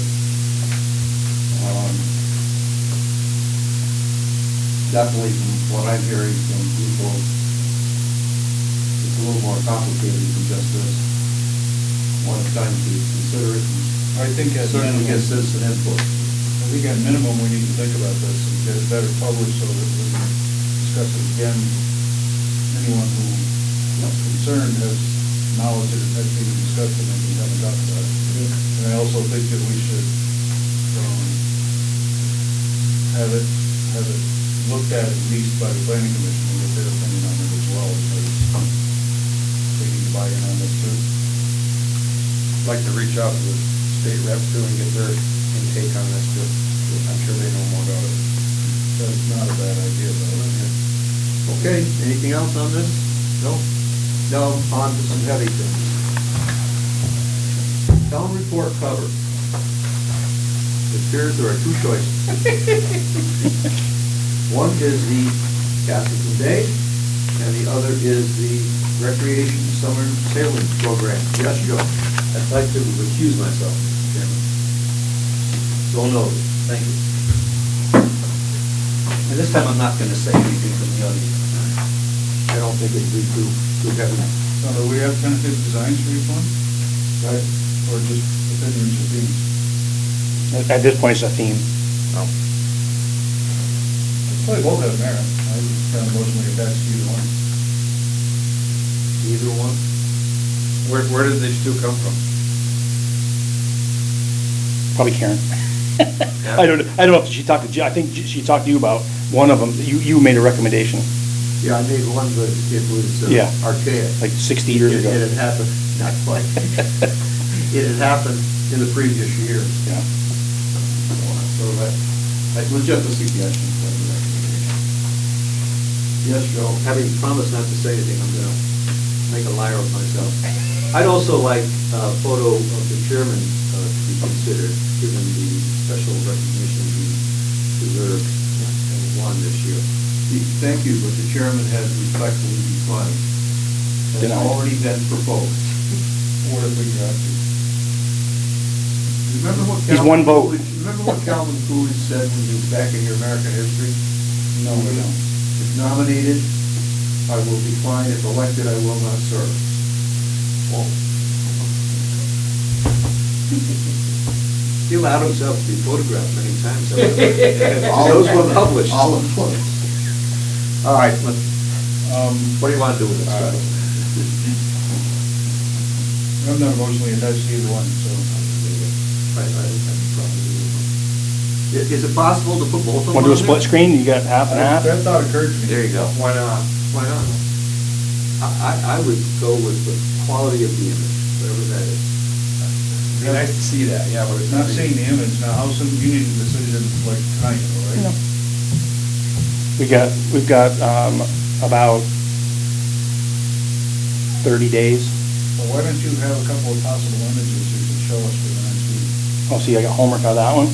Definitely from what I'm hearing from people, it's a little more complicated than just this. One time to consider it, I think and at certainly minimum, get citizen input. I think at minimum, we need to think about this and get it better published so that we can discuss it again. Anyone who is concerned has knowledge that it has been discussed and they can come and talk about it. And I also think that we should have it looked at least by the planning commission and get their opinion on it as well, because they need to buy in on this too. I'd like to reach out to the state reps too and get their intake on this too. I'm sure they know more about it. That's not a bad idea, though. Okay, anything else on this? No? No, on to some heavy things. Town report cover. It appears there are 2 choices. One is the Castleton Day, and the other is the Recreation Summer Sailing Program. Yes, Joe? I'd like to recuse myself, Mr. Chairman. So noted, thank you. And this time I'm not going to say anything from the audience. I don't think it'd be too heavy. So do we have tentative designs for each one? Right? Or just opinions or themes? At this point, it's a theme. Probably both have merit. I kind of emotionally attached to either one. Either one? Where did these 2 come from? Probably Karen. I don't know if she talked to, I think she talked to you about one of them. You made a recommendation, Yeah, I made one, but it was Yeah. archaic. like 60 years ago. It had happened, not quite. It had happened in the previous years. Yeah. So that was just a suggestion. Yes, Joe? Having promised not to say anything, I'm going to make a liar of myself. I'd also like a photo of the chairman to be considered, given the special recognition he deserved and won this year. Thank you, but the chairman has respectfully declined. Has Denied. already been proposed. What if we got to? Remember what He's one vote. Remember what Calvin Coolidge said when he was back in your American history? No, we don't. If nominated, I will decline. If elected, I will not serve. Oh. He allowed himself to be photographed many times. All Those in were place. published. All in place. All right, what do you want to do with this? I'm not emotionally attached to either one, so. Is it possible to put both of them Want to do a on split there? screen? You got half and half? That thought occurred to me. There you go. Why not? Why not? I would go with the quality of the image, whatever that is. It'd be nice to see that, yeah, but it's Not seeing the image, now how soon, you need a decision like tonight, all right? No. We've got about 30 days. Well, why don't you have a couple of possible images you could show us for the next week? Oh, see, I got homework on that one.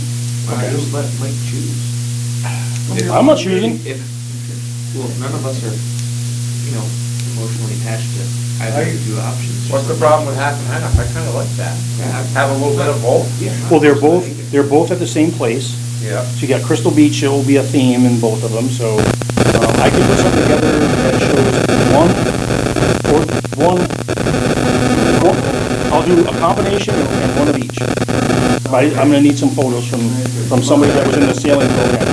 I just let Mike choose. I'm not choosing. Well, none of us are, emotionally attached to either of the 2 options. What's the problem with half and half? I kind of like that. Have a little bit of both. Well, they're both at the same place. Yeah. So you got Crystal Beach, it will be a theme in both of them, so I could put something together that shows one, I'll do a combination and one of each. But I'm gonna need some photos from somebody that was in the sailing program.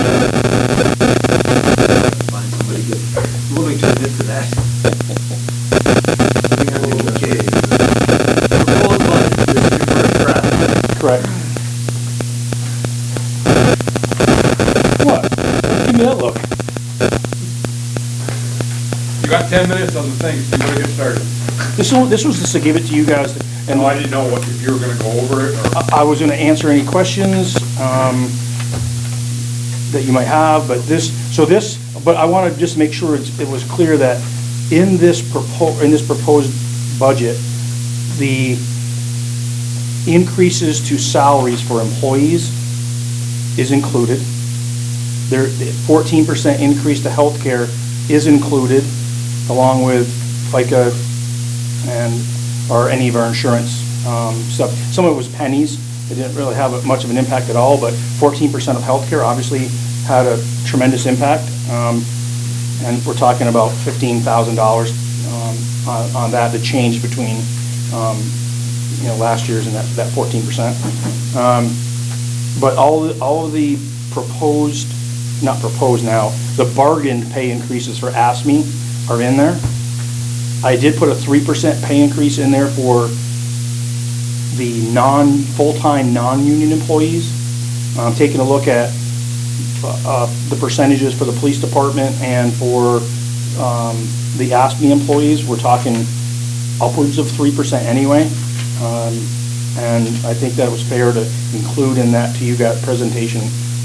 Find somebody good. We'll that look? You got 10 minutes on the thing, so you better get started. This was just to give it to you guys, and I didn't know if you were gonna go over it, or... I was gonna answer any questions, that you might have, but but I wanna just make sure it was clear that in this proposed budget, the increases to salaries for employees is included. The 14% increase to healthcare is included, along with FICA or any of our insurance stuff. Some of it was pennies. It didn't really have much of an impact at all, but 14% of healthcare obviously had a tremendous impact. And we're talking about $15,000 on that, the change between last year's and that 14%. But all of the the bargained pay increases for ASME are in there. I did put a 3% pay increase in there for the full-time non-union employees. Taking a look at the percentages for the police department and for the ASME employees, we're talking upwards of 3% anyway. And I think that was fair to include in that to you guys presentation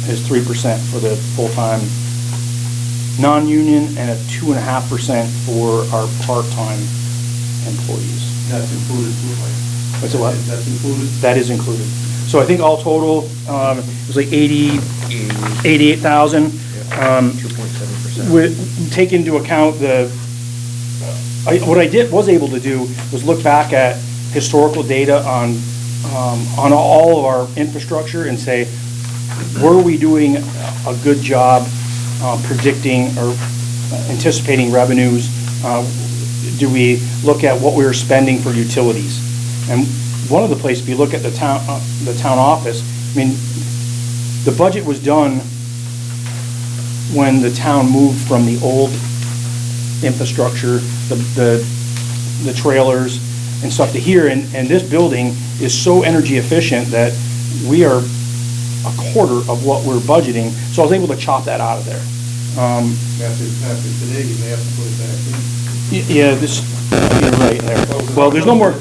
is 3% for the full-time non-union and a 2.5% for our part-time employees. That's included, What's it what? That's included? That is included. So I think all total, it was like 88,000. 2.7%. With, take into account what I was able to do was look back at historical data on all of our infrastructure and say, were we doing a good job predicting or anticipating revenues? Do we look at what we were spending for utilities? And one of the places, if you look at the town office, I mean, the budget was done when the town moved from the old infrastructure, the trailers and stuff to here, and this building is so energy efficient that we are a quarter of what we're budgeting, so I was able to chop that out of there. After today, you may have to put it back in. Yeah, you're right there. Well, there's no more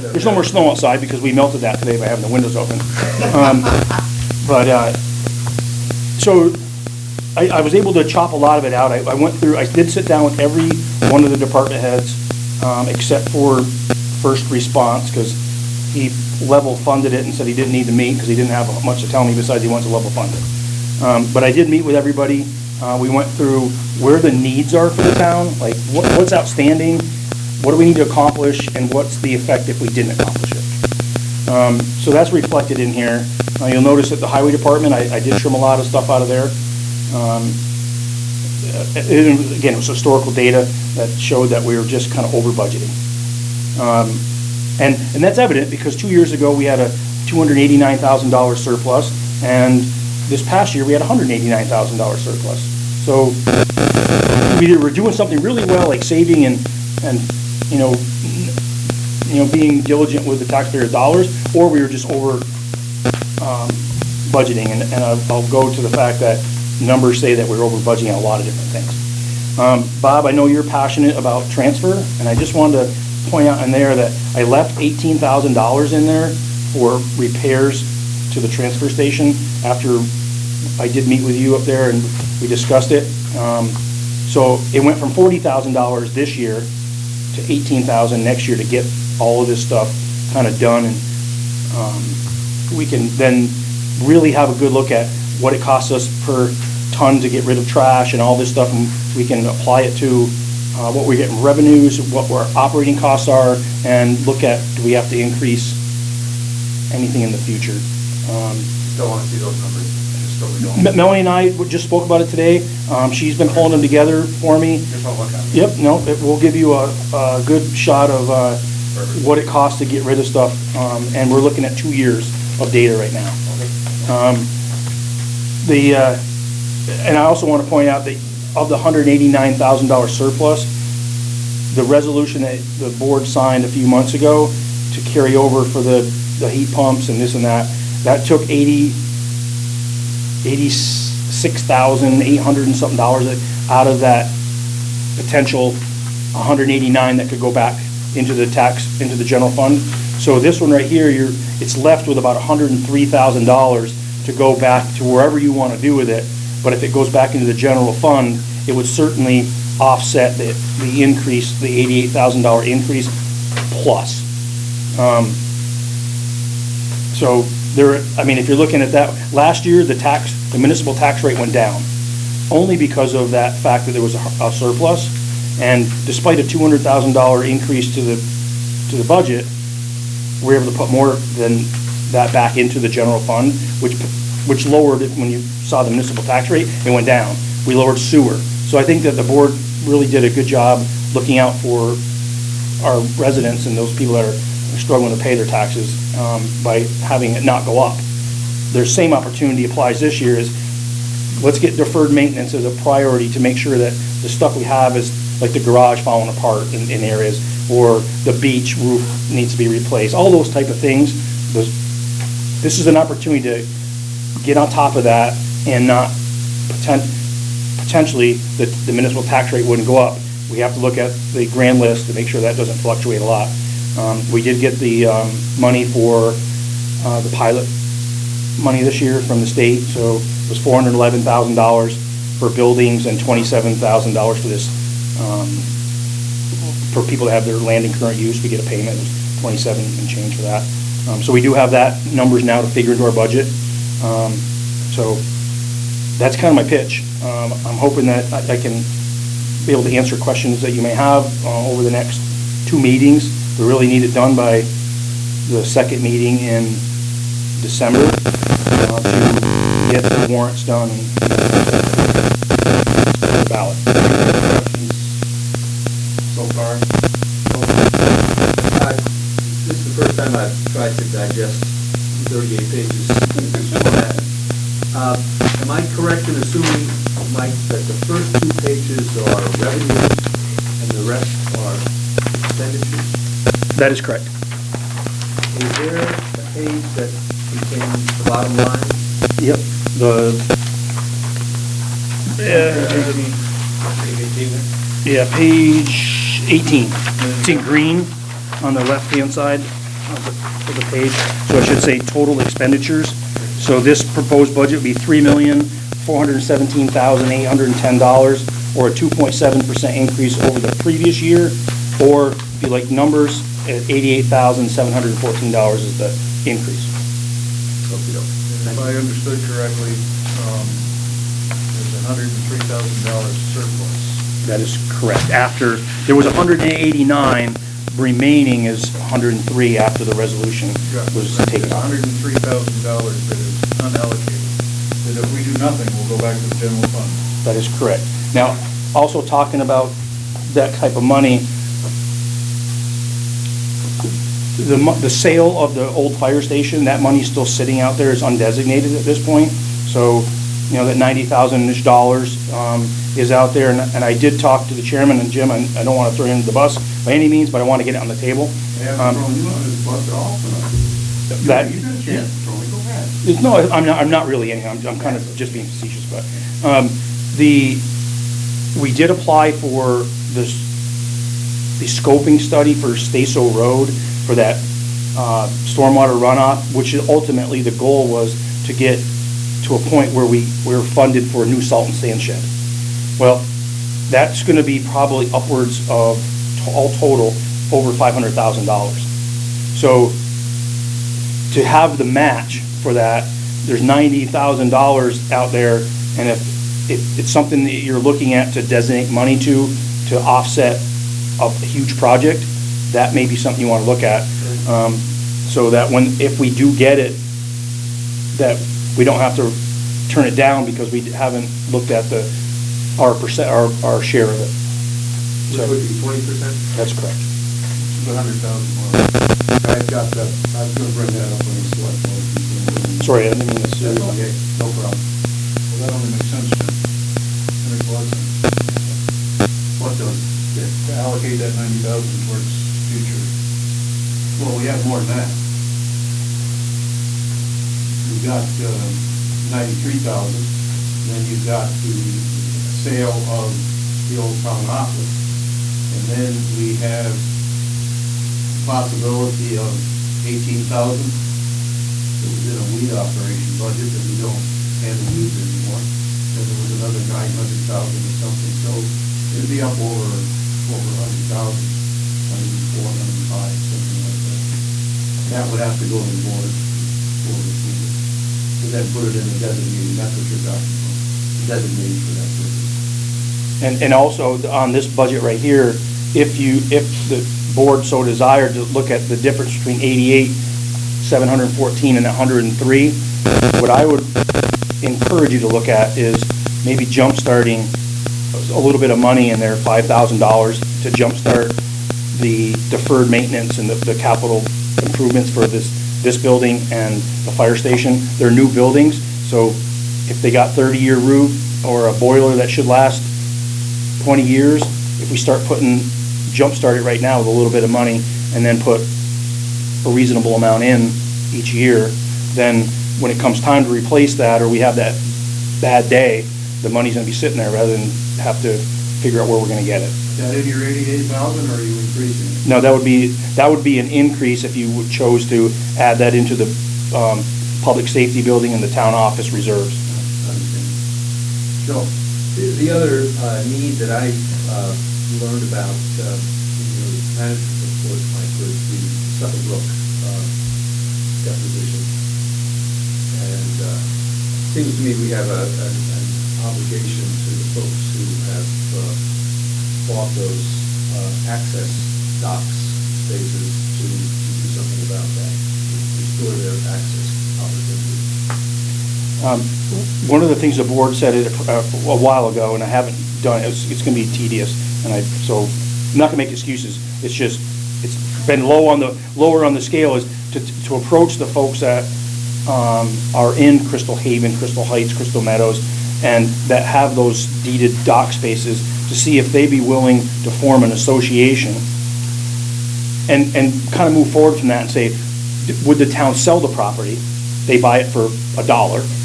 snow outside because we melted that today by having the windows open. So I was able to chop a lot of it out. I went through, I did sit down with every one of the department heads, except for first response, because he level funded it and said he didn't need to meet because he didn't have much to tell me besides he wants to level fund it. But I did meet with everybody. We went through where the needs are for the town, like what's outstanding, what do we need to accomplish, and what's the effect if we didn't accomplish it. So that's reflected in here. You'll notice that the highway department, I did trim a lot of stuff out of there. Again, it was historical data that showed that we were just kind of over budgeting. And that's evident because 2 years ago we had a $289,000 surplus, and this past year we had a $189,000 surplus. So we were doing something really well, like saving and being diligent with the taxpayer dollars, or we were just over budgeting. And I'll go to the fact that numbers say that we're over budgeting on a lot of different things. Bob, I know you're passionate about transfer, and I just wanted to point out in there that I left $18,000 in there for repairs to the transfer station after I did meet with you up there and we discussed it. So it went from $40,000 this year to $18,000 next year to get all of this stuff kind of done, and we can then really have a good look at what it costs us per ton to get rid of trash and all this stuff, and we can apply it to what we're getting revenues, what our operating costs are, and look at, do we have to increase anything in the future? Still want to see those numbers. Melanie and I just spoke about it today. She's been pulling them together for me. Just don't look at them. Yep, no, we'll give you a good shot of what it costs to get rid of stuff, and we're looking at 2 years of data right now. And I also want to point out that of the $189,000 surplus, the resolution that the board signed a few months ago to carry over for the heat pumps and this and that took $86 $6,800 and something out of that potential 189 that could go back into the into the general fund. So this one right here, it's left with about $103,000 to go back to wherever you want to do with it. But if it goes back into the general fund, it would certainly offset the increase, the $88,000 increase plus. So there, I mean, if you're looking at that, last year the municipal tax rate went down only because of that fact that there was a surplus, and despite a $200,000 increase to the budget, we're able to put more than that back into the general fund, which lowered it. When you saw the municipal tax rate, it went down. We lowered sewer. So I think that the board really did a good job looking out for our residents and those people that are struggling to pay their taxes by having it not go up. Their same opportunity applies this year. Is let's get deferred maintenance as a priority to make sure that the stuff we have is like the garage falling apart in areas, or the beach roof needs to be replaced, all those type of things. This is an opportunity to get on top of that and not potentially the municipal tax rate wouldn't go up. We have to look at the grand list to make sure that doesn't fluctuate a lot. We did get the money for the pilot money this year from the state, so it was $411,000 for buildings and $27,000 for this, for people that have their land in current use. We get a payment, it was 27 and change for that. So we do have that numbers now to figure into our budget. So that's kind of my pitch. I'm hoping that I can be able to answer questions that you may have over the next 2 meetings. We really need it done by the second meeting in December to get the warrants done and the ballot. So far? This is the first time I've tried to digest 38 pages. Am I correct in assuming, Mike, that the first 2 pages are revenues and the rest are expenditures? That is correct. Is there a page that contains the bottom line? Yep. Page 18. It's in green on the left-hand side of the page. So I should say total expenditures. So this proposed budget would be $3,417,810, or a 2.7% increase over the previous year, or if you like numbers, at $88,714 is the increase. If I understood correctly, there's $103,000 surplus. That is correct. After, there was 189, remaining is 103 after the resolution was taken off. $103,000 that is unallocated, that if we do nothing, we'll go back to the general fund. That is correct. Now, also talking about that type of money, the sale of the old fire station, that money's still sitting out there, is undesignated at this point. So, you know, that $90,000-ish is out there, and I did talk to the chairman, and Jim, I don't want to throw him under the bus by any means, but I want to get it on the table. I haven't thrown you on this bus at all tonight. That, You've got a chance to throw me, go ahead. no, I'm not really anything, I'm kind of just being facetious, but, we did apply for the scoping study for Staso Road for that, stormwater runoff, which is ultimately the goal was to get to a point where we're funded for a new salt and sand shed. Well, that's gonna be probably upwards of, all total, over $500,000. So, to have the match for that, there's $90,000 out there, and if it's something that you're looking at to designate money to offset a huge project, that may be something you want to look at. So that if we do get it, that we don't have to turn it down because we haven't looked at our share of it. Which would be 20%? That's correct. It's $100,000 more. I've got that, I was gonna bring that up when we select board. Sorry, I didn't mean this. That's okay, no problem. Well, that only makes sense, Jim. That makes a lot of sense. What does? To allocate that $90,000 towards future. Well, we have more than that. We've got, 93,000 Then you've got the sale of the old town office. And then we have possibility of 18,000. It was in a weed operation budget that we don't handle weeds anymore. Then there was another 900,000 or something, so it'd be up over 100,000, 104, 105, something like that. That would have to go to the board for approval. To then put it in the designated, that's what you're talking about, designated for that purpose. And also, on this budget right here, if the board so desired to look at the difference between 88, 714, and 103, what I would encourage you to look at is maybe jump-starting a little bit of money in there, $5,000, to jumpstart the deferred maintenance and the capital improvements for this building and the fire station. They're new buildings, so if they got 30-year roof or a boiler that should last 20 years, if we start jumpstart it right now with a little bit of money and then put a reasonable amount in each year, then when it comes time to replace that, or we have that bad day, the money's gonna be sitting there rather than have to figure out where we're gonna get it. Is that in your 88,000, or are you increasing it? No, that would be an increase if you chose to add that into the public safety building and the town office reserves. Joe? The other need that I learned about in your management report, Mike, was the Suffolk Brook deposition. And it seems to me we have an obligation to the folks who have bought those access docks spaces to do something about that, to restore their access opportunity. One of the things the board said a while ago, and I haven't done it, it's going to be tedious, so I'm not going to make excuses. It's just, it's been lower on the scale, is to approach the folks that are in Crystal Haven, Crystal Heights, Crystal Meadows, and that have those deeded dock spaces, to see if they'd be willing to form an association and kind of move forward from that and say, would the town sell the property? They buy it for $1,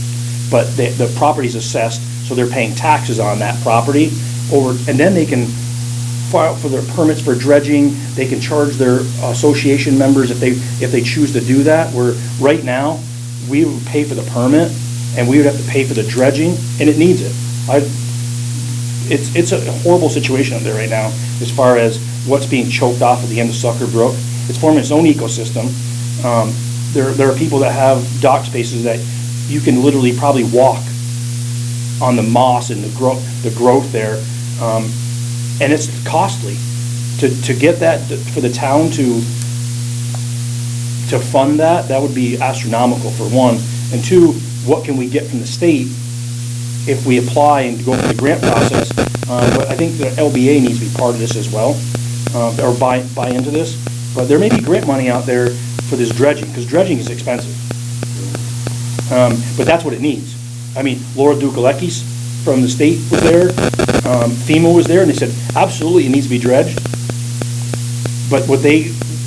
but the property's assessed, so they're paying taxes on that property and then they can file for their permits for dredging. They can charge their association members if they choose to do that, where right now we would pay for the permit and we would have to pay for the dredging, and it needs it. It's a horrible situation up there right now as far as what's being choked off at the end of Sucker Brook. It's forming its own ecosystem. There are people that have dock spaces that you can literally probably walk on the moss and the growth there, and it's costly to get that, for the town to fund that. That would be astronomical, for one, and two, what can we get from the state if we apply and go through the grant process? But I think the LBA needs to be part of this as well, or buy into this. But there may be grant money out there for this dredging, because dredging is expensive. But that's what it needs. I mean, Laura Dukalekis from the state was there, FEMA was there, and they said, absolutely, it needs to be dredged. But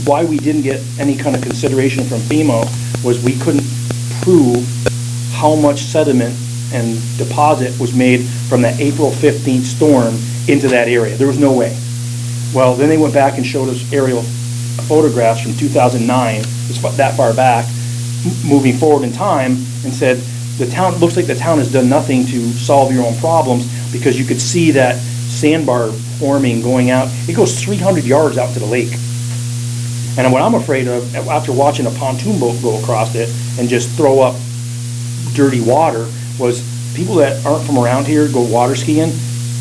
why we didn't get any kind of consideration from FEMA was we couldn't prove how much sediment and deposit was made from that April 15th storm into that area. There was no way. Well, then they went back and showed us aerial photographs from 2009, that far back, moving forward in time, and said, looks like the town has done nothing to solve your own problems, because you could see that sandbar forming going out. It goes 300 yards out to the lake. And what I'm afraid of, after watching a pontoon boat go across it and just throw up dirty water, was people that aren't from around here go water skiing,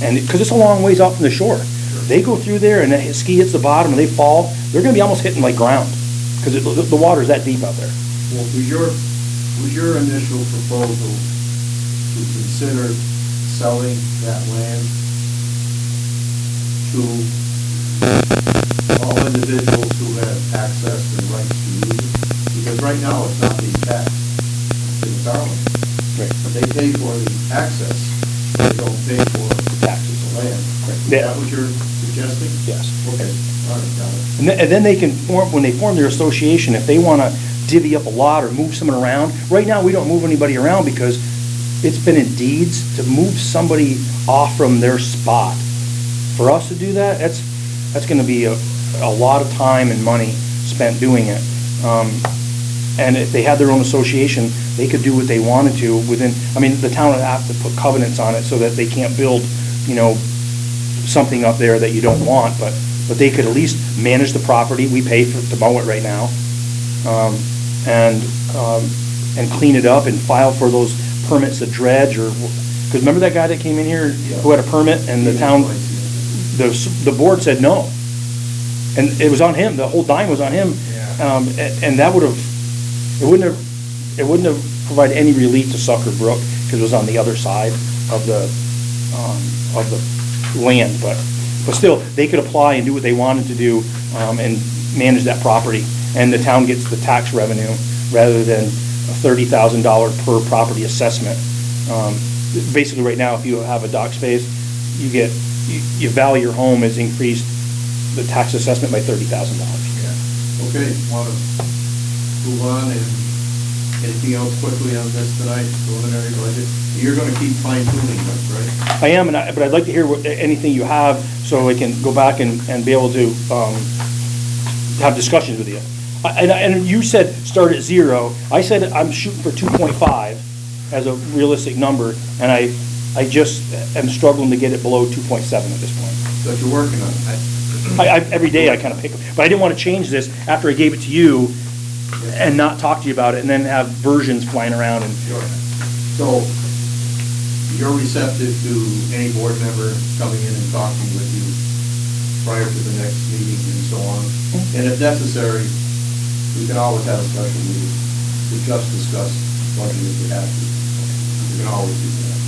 and because it's a long ways out from the shore. They go through there and the ski hits the bottom and they fall, they're going to be almost hitting like ground, because the water's that deep out there. Well, was your initial proposal to consider selling that land to all individuals who have access and rights to use it? Because right now it's not being taxed. It's our land. Right. But they pay for the access, they don't pay for the taxes of land. Right. Is that what you're suggesting? Yes. Okay, all right, got it. And then they can when they form their association, if they want to divvy up a lot or move someone around. Right now, we don't move anybody around because it's been in deeds to move somebody off from their spot. For us to do that, that's gonna be a lot of time and money spent doing it. And if they had their own association, they could do what they wanted to within, I mean, the town would have to put covenants on it so that they can't build, something up there that you don't want, but they could at least manage the property. We pay to mow it right now. And clean it up and file for those permits to dredge because remember that guy that came in here who had a permit and the town, the board said no. And it was on him, the whole dime was on him. And that wouldn't have provided any relief to Sucker Brook because it was on the other side of the land, but still, they could apply and do what they wanted to do, and manage that property. And the town gets the tax revenue rather than a $30,000 per property assessment. Basically, right now, if you have a dock space, you value your home has increased the tax assessment by $30,000. Okay, want to move on, and anything else quickly on this tonight, preliminary budget? You're going to keep fine tuning this, right? I am, but I'd like to hear anything you have so I can go back and be able to have discussions with you. And you said start at 0. I said I'm shooting for 2.5 as a realistic number, and I just am struggling to get it below 2.7 at this point. So you're working on it. Every day I kind of pick up, but I didn't want to change this after I gave it to you and not talk to you about it and then have versions flying around. And Sure. So you're receptive to any board member coming in and talking with you prior to the next meeting and so on. And if necessary, we can always have a special meeting to just discuss budget if we have to. We can always do that.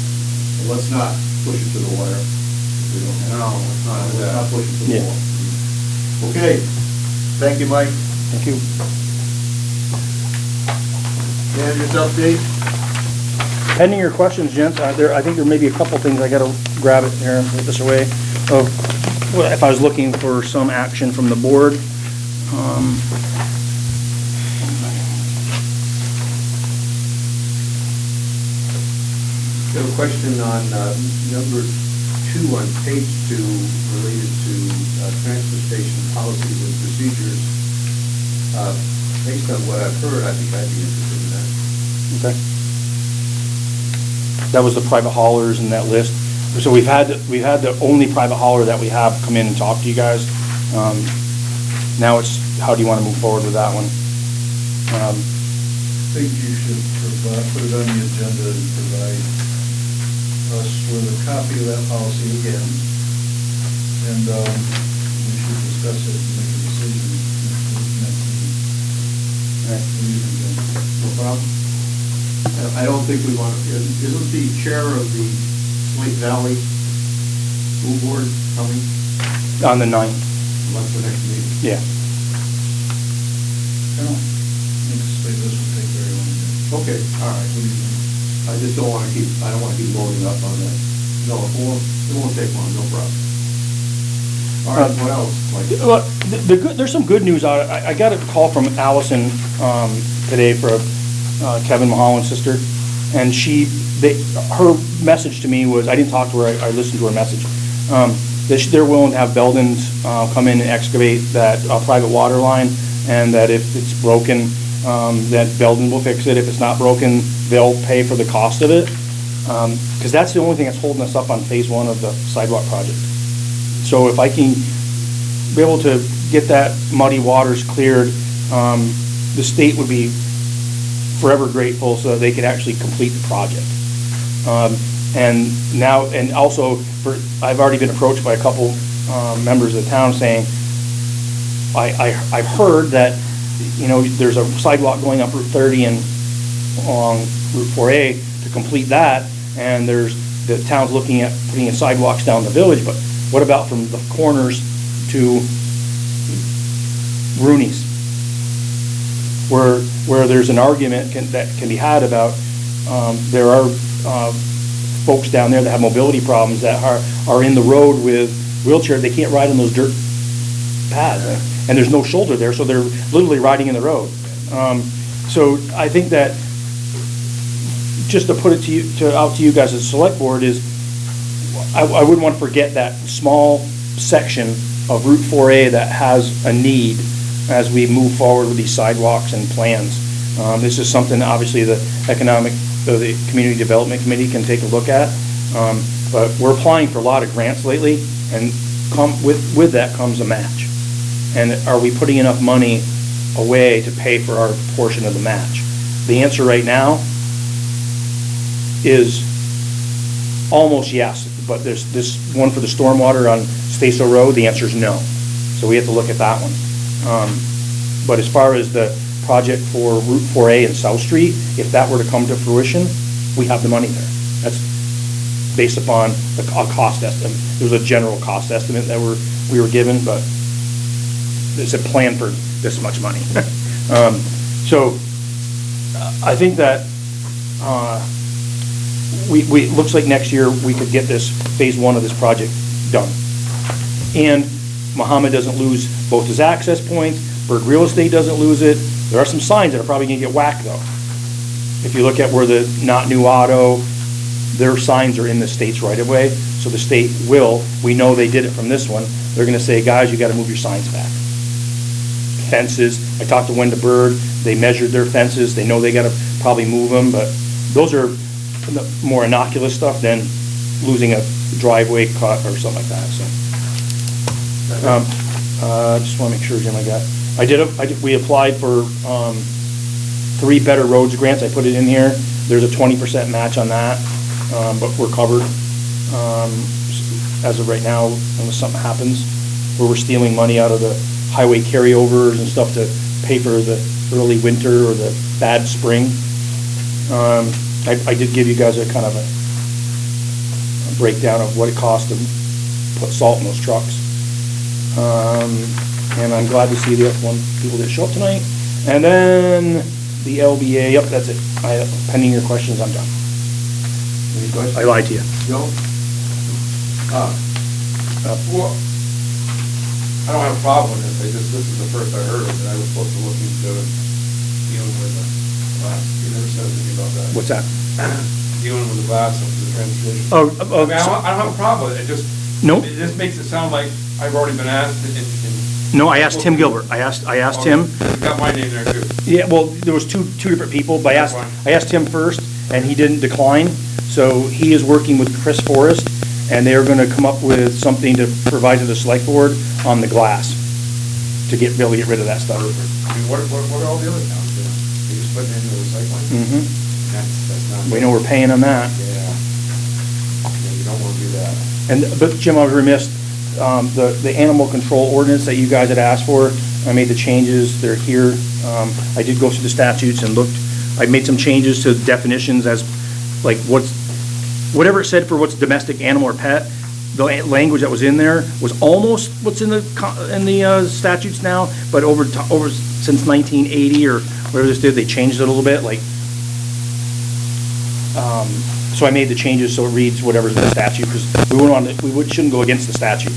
But let's not push it to the wire. We don't have to. Let's not push it to the wall. Okay. Thank you, Mike. thank you. Manager's update. Pending your questions, gents, I think there may be a couple things I got to grab it here and put this away. If I was looking for some action from the board. I have a question on number 2 on page 2 related to transfer station policies and procedures. Based on what I've heard, I think I'd be interested in that. Okay. That was the private haulers in that list. So we've had the only private hauler that we have come in and talk to you guys. Now it's, how do you want to move forward with that one? I think you should put it on the agenda and provide us with a copy of that policy again. And we should discuss it and make a decision next meeting. All right. What do you think, Jim? No problem. I don't think we want to, isn't the chair of the Slate Valley School Board coming? On the 9th, That's the next meeting. yeah. I don't anticipate this will take very long. Okay, all right. What do you think? I just don't want to keep loading up on that. No, it won't take long, no problem. All right, what else, Mike? Well, there's some good news out. I got a call from Allison today for Kevin Mulholland's sister, and her message to me was, I didn't talk to her, I listened to her message, that they're willing to have Beldens come in and excavate that private water line, and that if it's broken, that Belden will fix it. If it's not broken, they'll pay for the cost of it, because that's the only thing that's holding us up on phase 1 of the sidewalk project. So if I can be able to get that muddy waters cleared, the state would be forever grateful so that they could actually complete the project. And also, I've already been approached by a couple members of the town saying, I've heard that, there's a sidewalk going up Route 30 and along Route 4A to complete that, and the town's looking at putting in sidewalks down the village, but what about from the corners to Rooney's? Where there's an argument that can be had about, there are folks down there that have mobility problems that are in the road with wheelchairs. They can't ride on those dirt paths, and there's no shoulder there, so they're literally riding in the road. So I think that just to put it to you, out to you guys as a select board is, I wouldn't want to forget that small section of Route 4A that has a need as we move forward with these sidewalks and plans. This is something obviously the the Community Development Committee can take a look at. But we're applying for a lot of grants lately, and with that comes a match. And are we putting enough money away to pay for our portion of the match? The answer right now is almost yes, but there's this one for the stormwater on Staso Road, the answer is no. So we have to look at that one. But as far as the project for Route 4A and South Street, if that were to come to fruition, we have the money there. That's based upon a cost estimate. There was a general cost estimate that we were given, but it's a plan for this much money. So I think that we looks like next year we could get this phase 1 of this project done. And Mohammed doesn't lose both his access points, Bird Real Estate doesn't lose it. There are some signs that are probably gonna get whacked though. If you look at where the Not New Auto, their signs are in the state's right of way, so the state will, we know they did it from this one, they're gonna say, guys, you gotta move your signs back. Fences, I talked to Wenda Bird, they measured their fences, they know they gotta probably move them, but those are more innocuous stuff than losing a driveway cut or something like that, so. Just wanna make sure, Jim, we applied for 3 Better Roads grants, I put it in here, there's a 20% match on that, but we're covered as of right now, unless something happens, where we're stealing money out of the highway carryovers and stuff to pay for the early winter or the bad spring. I did give you guys a kind of a breakdown of what it costs to put salt in those trucks. And I'm glad to see the F1 people that show up tonight. And then the LBA, yep, that's it. Pending your questions, I'm done. Any questions? I lied to you. Joe? Well, I don't have a problem with this, this is the first I heard of it, I was supposed to look into dealing with the glass, you never said anything about that. What's that? Dealing with the glass up to the train station. I mean, I don't have a problem with it, Nope. It just makes it sound like I've already been asked and. No, I asked Tim Gilbert. I asked him. You got my name there too. Yeah, well, there was two different people, but I asked him first, and he didn't decline. So he is working with Chris Forrest, and they are gonna come up with something to provide to the select board on the glass to be able to get rid of that stuff. I mean, what are all the other towns doing? They just putting it into recycling? Mm-hmm. That's not. We know we're paying on that. Yeah. You don't wanna do that. But Jim, I was remiss, the animal control ordinance that you guys had asked for, I made the changes, they're here. I did go through the statutes and looked, I made some changes to definitions as, like, whatever it said for what's domestic animal or pet, the language that was in there was almost what's in the statutes now, but over since 1980 or whatever this did, they changed it a little bit, like, so I made the changes so it reads whatever's in the statute, because shouldn't go against the statute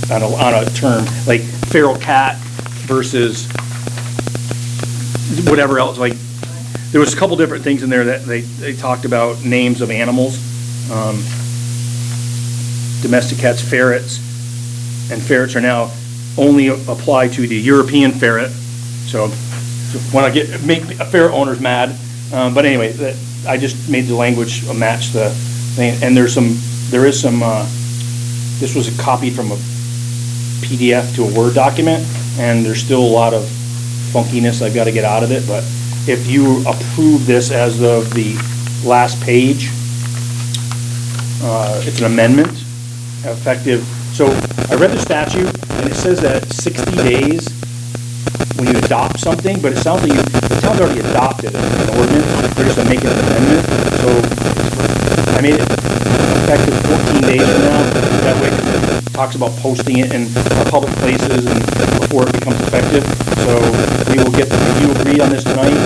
on a term, like feral cat versus whatever else, like, there was a couple different things in there that they talked about names of animals. Domestic cats, ferrets, and ferrets are now only apply to the European ferret, so when I make ferret owners mad, but anyway, I just made the language match the thing, and there is some, this was a copy from a PDF to a Word document, and there's still a lot of funkiness I've got to get out of it, but if you approve this as of the last page, it's an amendment, effective, so I read the statute, and it says that 60 days when you adopt something, but it sounds like the town's already adopted an ordinance, they're just making an amendment, so I made it effective 14 days from now, that way it talks about posting it in public places and before it becomes effective, so we will get, if you agree on this tonight,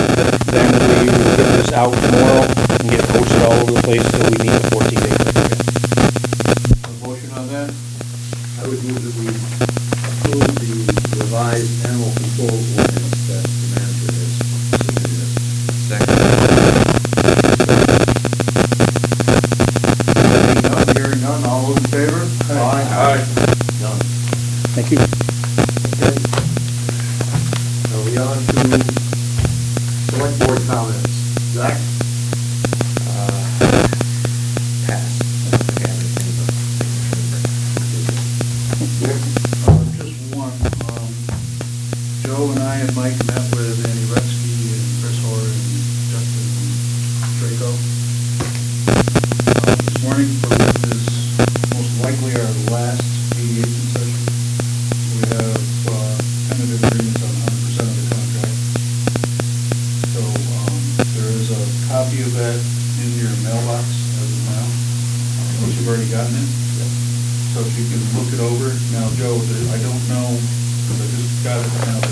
then we will get this out tomorrow and get it posted all over the place, so we need a 14 days. A motion on that? I would move that we approve the revised animal control ordinance that the manager has submitted. Second. None. Thank you. Okay. Are we on to select board comments? Zach? Pass. I don't think I have anything, Just one, Joe and I and Mike met with Andy Retzky and Chris Hoare and Justin Draco. This morning, for what is most likely our last mediation session. We have tentative agreements on 100% of the contract. So there is a copy of that in your mailbox as of now, unless you've already gotten it. So if you can look it over. Now, Joe, I don't know, because I just got it now,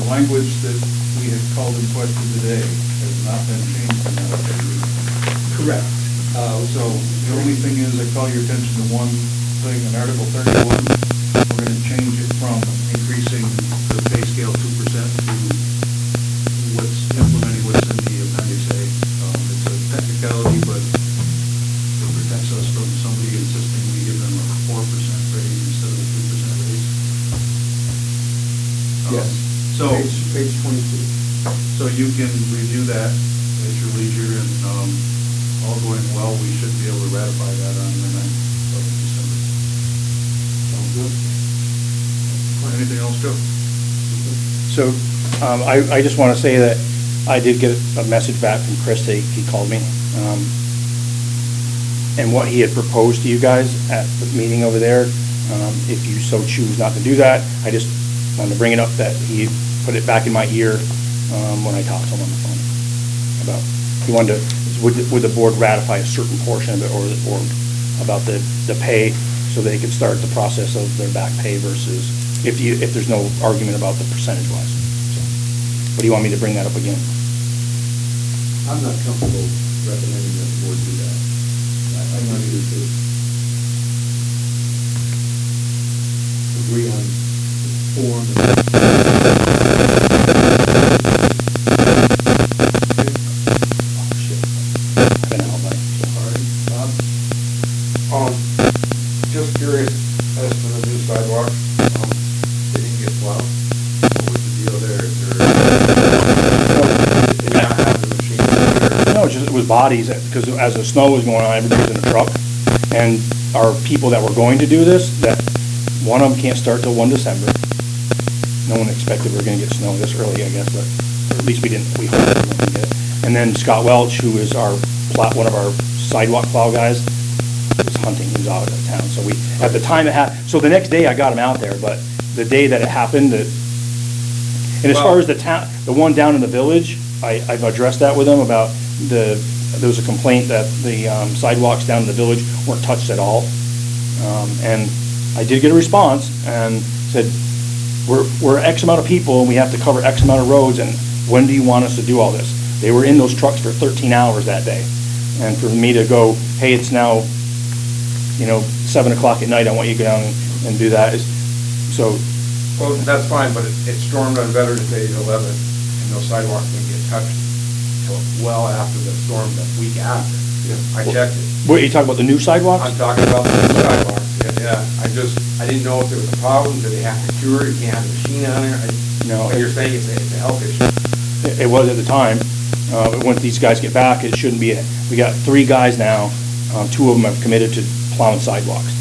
the language that we had called in question today has not been changed in that agreement. Correct. So the only thing is, I call your attention to one thing, in Article 31, we're going to change it from increasing the pay scale 2% to what's implementing what's in the Appendix A. It's a technicality, but it protects us from somebody insisting we give them a 4% raise instead of a 2% raise. Yes. So, Page 22. so you can review that at your leisure, and all going well, we should be able to ratify that on the 9th of December. Sounds good. Anything else, Joe? So, I just want to say that I did get a message back from Chris. He called me. And what he had proposed to you guys at the meeting over there, if you so choose not to do that, I just wanted to bring it up that he put it back in my ear when I talked to him on the phone about, he wanted to, would the board ratify a certain portion of it, or about the pay, so they could start the process of their back pay versus if there's no argument about the percentage wise. So, but he wanted me to bring that up again. I'm not comfortable recommending that the board do that. I'm not either to agree on the form. Oh, shit. I've been out, buddy. All right, Bob? Just curious as to the new sidewalk, they didn't get plowed. What was the deal there? Is there, did not have the machine there? No, it was bodies, because as the snow was going on, everybody was in a truck. And our people that were going to do this, that one of them can't start till 1 December. No one expected we were gonna get snow this early, I guess, but at least we didn't, we hoped we weren't gonna get it. And then Scott Welch, who is one of our sidewalk plow guys, was hunting, he was out of town. So at the time so the next day I got him out there, but the day that it happened, and as far as the one down in the village, I've addressed that with him about there was a complaint that the sidewalks down in the village weren't touched at all. And I did get a response and said, we're X amount of people and we have to cover X amount of roads, and when do you want us to do all this? They were in those trucks for 13 hours that day. And for me to go, hey, it's now, 7 o'clock at night, I want you to go down and do that, so. Well, that's fine, but it stormed on Veterans Day 11, and those sidewalks didn't get touched till well after the storm, that week after. I checked it. What, you talking about the new sidewalks? I'm talking about the new sidewalks, yeah. I didn't know if there was a problem, did they have to cure it, you can't have a machine on there? No. But you're saying it's a health issue. It was at the time. But once these guys get back, it shouldn't be. We got 3 guys now. 2 of them have committed to plowing sidewalks.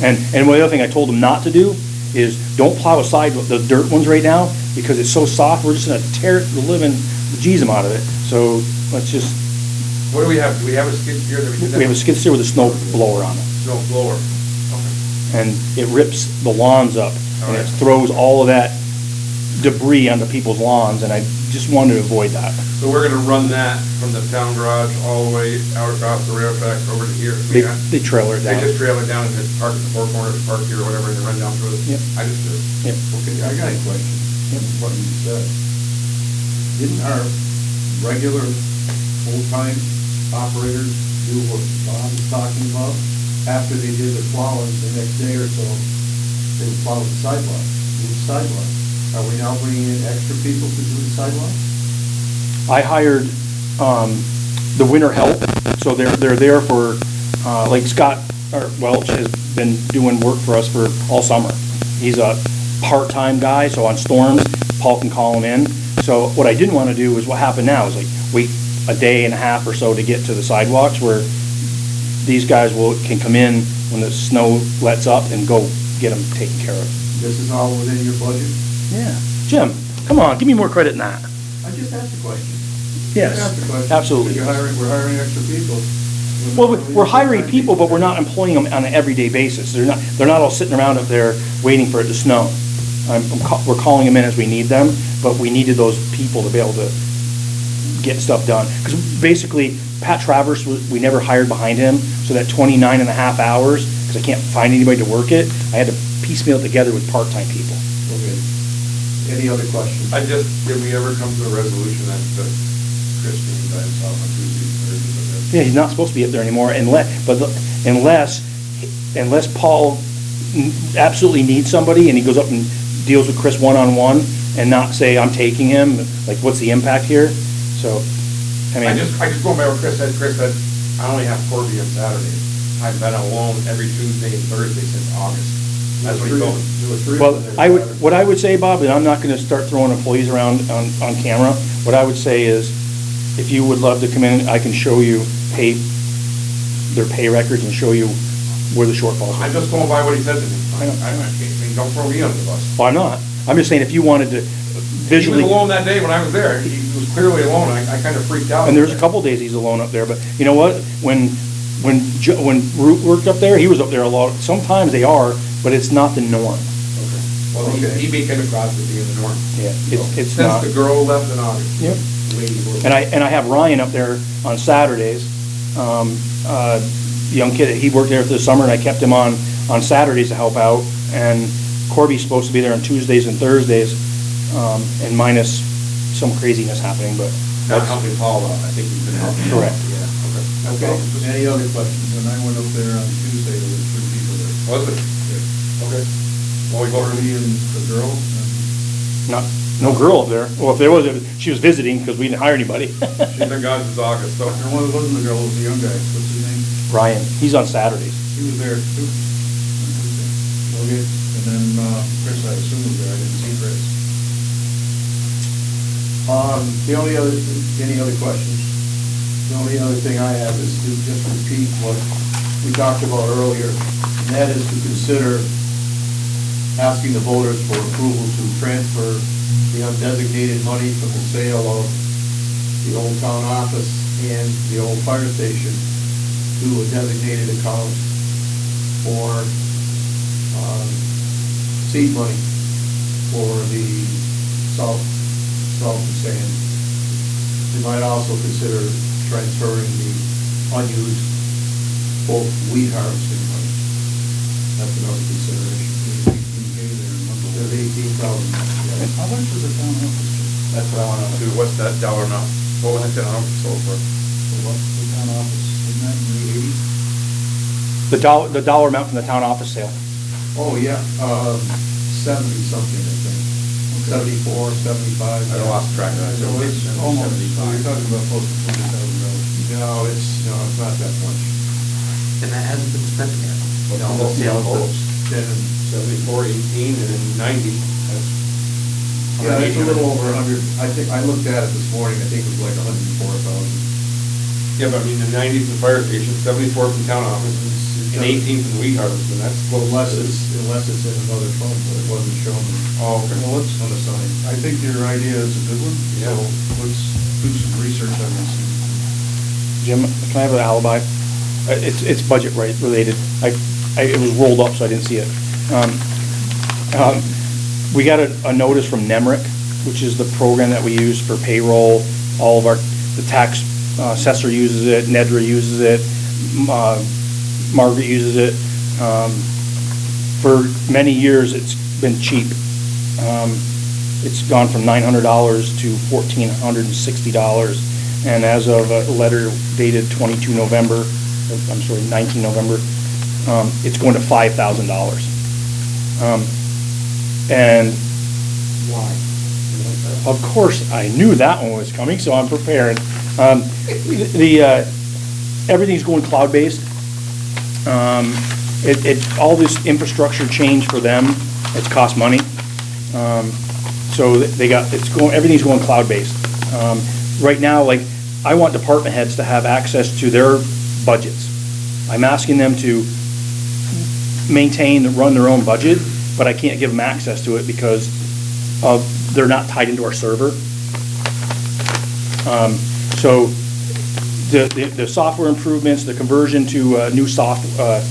And the other thing I told them not to do is don't plow a sidewalk, the dirt ones right now, because it's so soft. We're just gonna tear the living bejesus out of it. So let's just. What do we have? Do we have a skid steer that we can? We have a skid steer with a snow blower on it. Snow blower. Okay. And it rips the lawns up, and it throws all of that debris onto people's lawns, and I just wanted to avoid that. So we're gonna run that from the town garage all the way out across the rail tracks over to here. They trailer it They down. just trail it down and just park at the 4 corners, park here or whatever, and then run down through it? Yep. I just do. Yep. Okay, I got a question. What you said. Didn't our regular full-time operators do what Bob's talking about? After they did the plowing, the next day or so, they would plow the sidewalk, move sidewalk. Are we now bringing in extra people to do the sidewalk? I hired the winter help, so they're there for, like Scott Welch has been doing work for us for all summer. He's a part-time guy, so on storms, Paul can call him in. So what I didn't want to do is what happened now is like wait a day and a half or so to get to the sidewalks where these guys can come in when the snow lets up and go get them taken care of. This is all within your budget? Yeah. Jim, come on, give me more credit than that. I just asked the question. Yes, I asked the question. absolutely. We're hiring extra people. Well, we're hiring people, but we're not employing them on an everyday basis. They're not all sitting around up there waiting for it to snow. We're calling them in as we need them, but we needed those people to be able to get stuff done. Because basically, Pat Travers, we never hired behind him, so that 29 and a half hours, because I can't find anybody to work it, I had to piecemeal it together with part-time people. Okay. Any other questions? Did we ever come to a resolution that Chris being by himself on Tuesdays, Thursdays? Yeah, he's not supposed to be up there anymore unless Paul absolutely needs somebody and he goes up and deals with Chris one-on-one and not say, I'm taking him, like, what's the impact here? So, I mean. I just going by what Chris said, I only have Corby on Saturday. I've been alone every Tuesday and Thursday since August. That's what he told me. Well, what I would say, Bob, and I'm not gonna start throwing employees around on camera, what I would say is, if you would love to come in, I can show you their pay records and show you where the shortfalls are. I'm just going by what he said to me. I know. I mean, don't throw me under the bus. Well, I'm not. I'm just saying, if you wanted to visually. He was alone that day when I was there. He was clearly alone. I kind of freaked out. And there's a couple days he's alone up there, but you know what? When Root worked up there, he was up there a lot. Sometimes they are, but it's not the norm. Okay. Well, he came across as being the norm. Yeah, it's Since not. the girl left in August. Yep. the lady worked. And I have Ryan up there on Saturdays. Young kid, he worked there for the summer, and I kept him on Saturdays to help out. And Corby's supposed to be there on Tuesdays and Thursdays, and minus some craziness happening, but. Not helping Paul out, I think he's been helping. Correct. Yeah, Okay, any other questions? When I went up there on Tuesday, there were 3 people there. Was it? Okay. Well, we go for Corby and the girl, and No girl up there. Well, if there was, she was visiting, because we didn't hire anybody. She's been gone since August, so. there wasn't the girl, it was the young guy, what's his name? Ryan, he's on Saturdays. He was there too. On Tuesday. Okay. And then, Chris, I assume was there, I didn't see Chris. Any other questions? The only other thing I have is to just repeat what we talked about earlier, and that is to consider asking the voters for approval to transfer the undesignated money from the sale of the old town office and the old fire station to a designated account for seed money for the salt and sand. You might also consider transferring the unused both weed harvesting money. That's another consideration. There's 18,000. How much was the town office? That's what I want to do. What's that dollar amount? What was it that I sold for? What's the town office, isn't that in the 80s? The dollar amount from the town office sale. Oh, yeah, 70 something, I think. 74, 75. I lost track of that. So it's almost, so you're talking about close to $20,000. No, it's not that much. And that hasn't been spent yet. No, Almost the envelopes. 10, 74, 18, and then 90. That's. yeah, it's a little over 100. I looked at it this morning, I think it was like 104,000. Yeah, but I mean, the 90's the fire station, 74 from town office, and 18 from the weed harvest, and that's close. Unless it's in another fund, but it wasn't shown. Oh, okay. Well, let's, On the sign. I think your idea is a good one, so Yeah. let's do some research on this. Jim, can I have an alibi? It's budget related. It was rolled up, so I didn't see it. We got a notice from NEMRIC, which is the program that we use for payroll. All of the tax assessor uses it, Nedra uses it, Margaret uses it. For many years, it's been cheap. It's gone from $900 to $1,460, and as of a letter dated 19 November, it's going to $5,000. And Why? of course, I knew that one was coming, so I'm prepared. Everything's going cloud-based. all this infrastructure change for them, it costs money. So everything's going cloud-based. Right now, like, I want department heads to have access to their budgets. I'm asking them to run their own budget, but I can't give them access to it because they're not tied into our server. So the software improvements, the conversion to new software,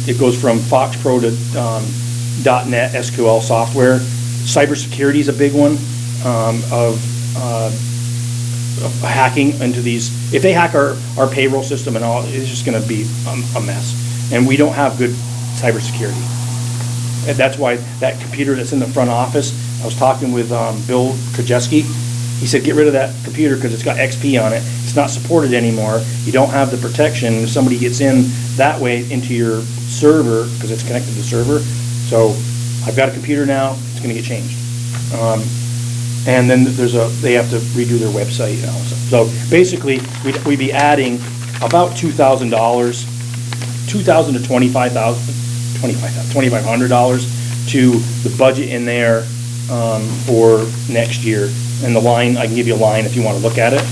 it goes from Fox Pro to .NET SQL software. Cybersecurity is a big one of hacking into these. If they hack our payroll system and all, it's just going to be a mess. And we don't have good cybersecurity. And that's why that computer that's in the front office, I was talking with Bill Krajewski. He said, get rid of that computer because it's got XP on it. It's not supported anymore. You don't have the protection. If somebody gets in that way into your server, because it's connected to the server. So I've got a computer now. It's going to get changed. And then they have to redo their website and all that stuff. So basically, we'd be adding about $2,000, $2,000 to $2,500 to the budget in there for next year. And the line, I can give you a line if you want to look at it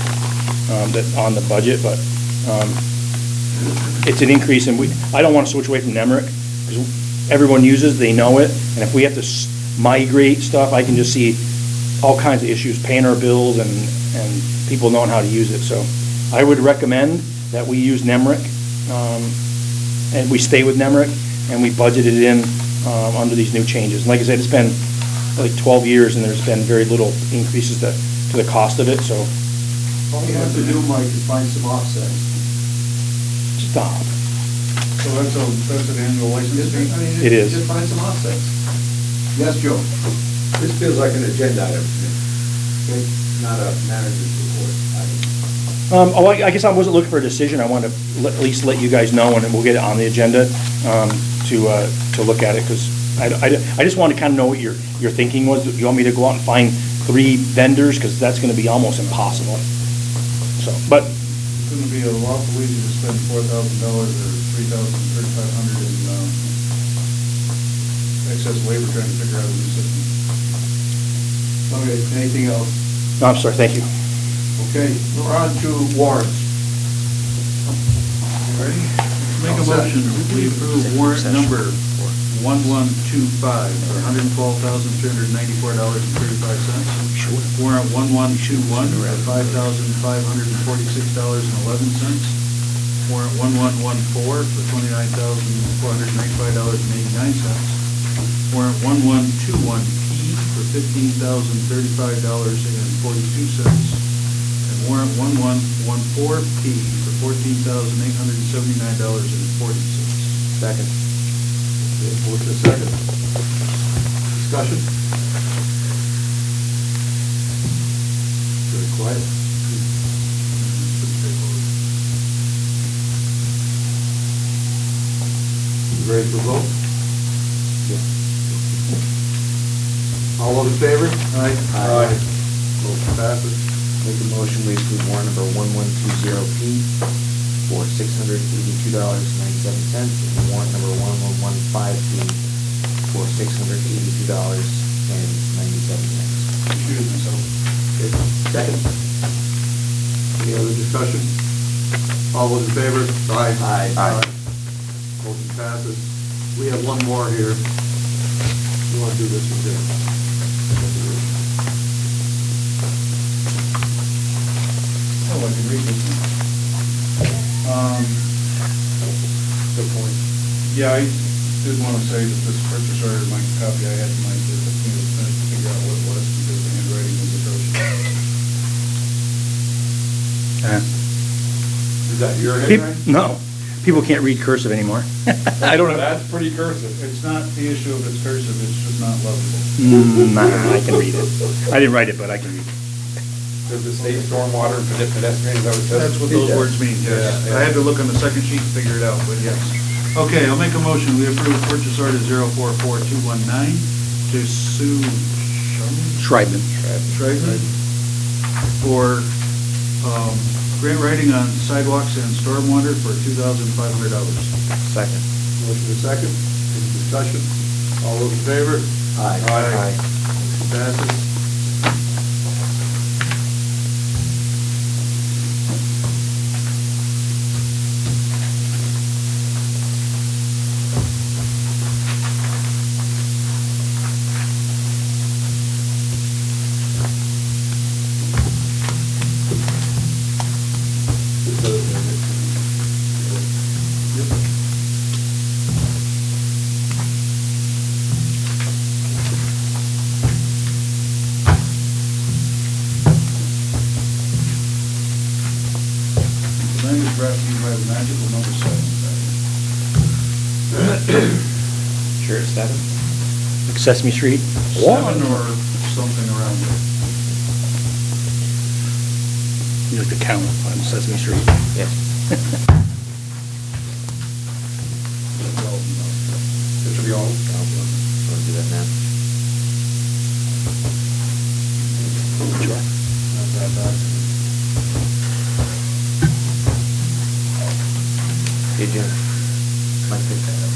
on the budget, but it's an increase, and I don't want to switch away from Nemrick because everyone uses, they know it, and if we have to migrate stuff, I can just see all kinds of issues, paying our bills and people knowing how to use it. So I would recommend that we use Nemrick, and we stay with Nemrick, and we budgeted it in under these new changes. And like I said, it's been like 12 years, and there's been very little increases to the cost of it, so. All you have to do, Mike, is find some offsets. Stop. So that's an annual license fee? It is. Just find some offsets. Yes, Joe? This feels like an agenda item to me, okay? Not a manager's report item. I guess I wasn't looking for a decision. I wanted to at least let you guys know, and then we'll get it on the agenda to look at it, because I just want to kind of know what your thinking was. You want me to go out and find 3 vendors, because that's going to be almost impossible. So, but It's going to be a lawful easy to spend $4,000 or $3,500 in excess labor trying to figure out a new system. Okay, anything else? no, I'm sorry. Thank you. Okay, we're on to warrants. Ready? Make a motion, we approve warrant number 1125 for $112,394.35. Warrant 1121 for $5,546.11. Warrant 1114 for $29,495.89. Warrant 1121P for $15,035.42. And warrant 1114P for $14,879.40. Second. Okay, motion second. Discussion? Very quiet. You ready for vote? Yeah. All those in favor? Aye. Motion passes. Make a motion, we approve warrant number 1120P for $682.97, and warrant number 1115P for $682.97. Excuse myself. Okay, second. Any other discussion? All those in favor? Aye. Aye. Motion passes. We have one more here. You want to do this one, Jim? Oh, I can read this one. Good point. Yeah, I did want to say that this purchase order, my copy I had tonight, it took me a minute to figure out what it was because the handwriting was atrocious. Is that your handwriting? No, people can't read cursive anymore. I don't know. That's pretty cursive. It's not the issue of it's cursive, it's just not legible. Nah, I can read it. I didn't write it, but I can read it. Does it say stormwater and pedestrian, is that what it says? That's what those words mean, yes. Yeah, yeah. I had to look on the second sheet to figure it out, but yes. Okay, I'll make a motion, we approve purchase order 044219 to Sue Schreibman. Schreibman for Grant writing on sidewalks and stormwater for $2,500. Second. Motion is second. Any discussion? All those in favor? Aye. Aye. Motion passes. The land is brought to you by the magical number 7. Sure, it's 7? Like Sesame Street? 7 or something around there. You like to count on Sesame Street. Yes. It should be all. Want to do that now? Sure. Not that bad. Hey, Jim. Might pick that up.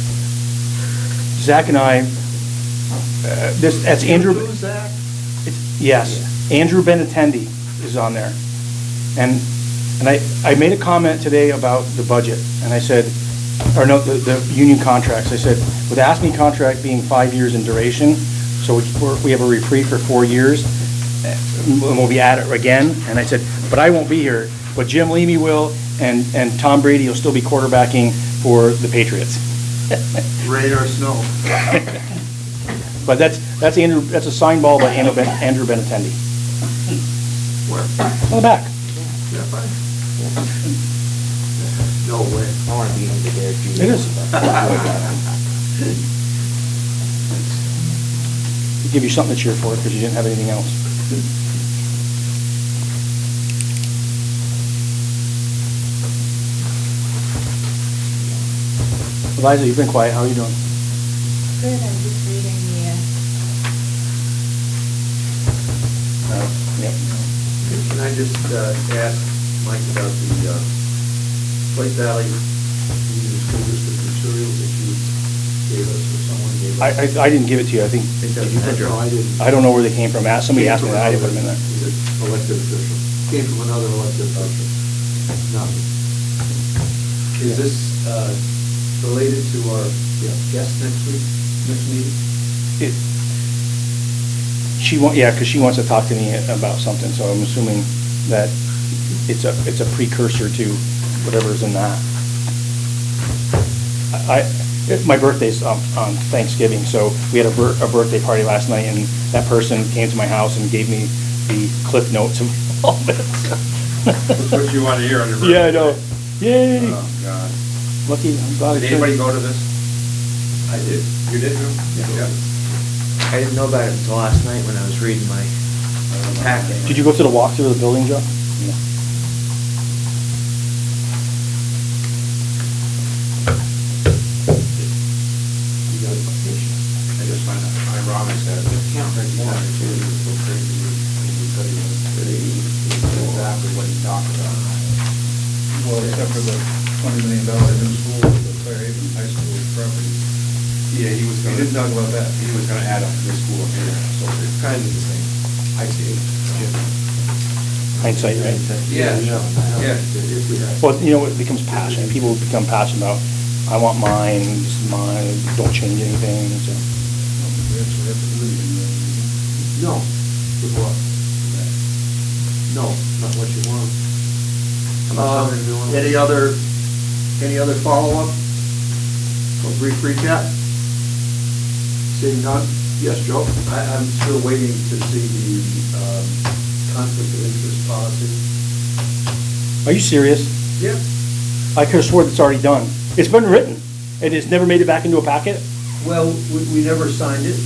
Zach and I, that's Andrew. Who's that? Yes, Andrew Benatendi is on there. And I made a comment today about the budget, and I said, or no, the union contracts. I said, with the ASME contract being 5 years in duration, so we have a reprieve for 4 years, and we'll be at it again. And I said, but I won't be here, but Jim Leamy will, and Tom Brady will still be quarterbacking for the Patriots. Rain or snow? But that's Andrew, that's a signed ball by Andrew Benatendi. Where? On the back. Yeah, fine. No way. I want to beat him to Derek Jr. It is. We'll give you something to cheer for because you didn't have anything else. Eliza, you've been quiet. How are you doing? Good, I'm just reading the, Yep. Can I just ask Mike about the White Valley Union School District materials that you gave us, or someone gave us? I didn't give it to you. I think, Did you put No, I didn't. I don't know where they came from. Somebody asked me that. I didn't put them in there. Is it elected official? Came from another elected official. Nothing. Is this related to our guest next week, next meeting? Because she wants to talk to me about something, so I'm assuming that it's a precursor to whatever's in that. My birthday's on Thanksgiving, so we had a birthday party last night, and that person came to my house and gave me the cliff notes of all of it. That's what you want to hear on your birthday. Yeah, I know. Yay! Oh, God. Lucky, I'm glad. Did anybody go to this? I did. You did, Drew? Yeah. I didn't know about it until last night when I was reading my packet. Did you go to the walkthrough of the building, Joe? Yeah. You got a vacation. I just find it ironic that exactly what he talked about. Well, except for the $20 million new school, the Fairhaven High School property. Yeah, he was We gonna. didn't talk about that. He was gonna add up this school up here, so it's kind of the same. I see. Hindsight, right? Yeah, yeah. If we had. Well, you know, it becomes passion. People become passionate about, I want mine, this is mine, don't change anything, so. We actually have to do it in the. No. With what? No, not what you want. Any other follow-up? A brief recap? Seeing none? Yes, Joe? I'm still waiting to see the conflict of interest policy. Are you serious? Yep. I could have sworn it's already done. It's been written. It has never made it back into a packet? Well, we never signed it,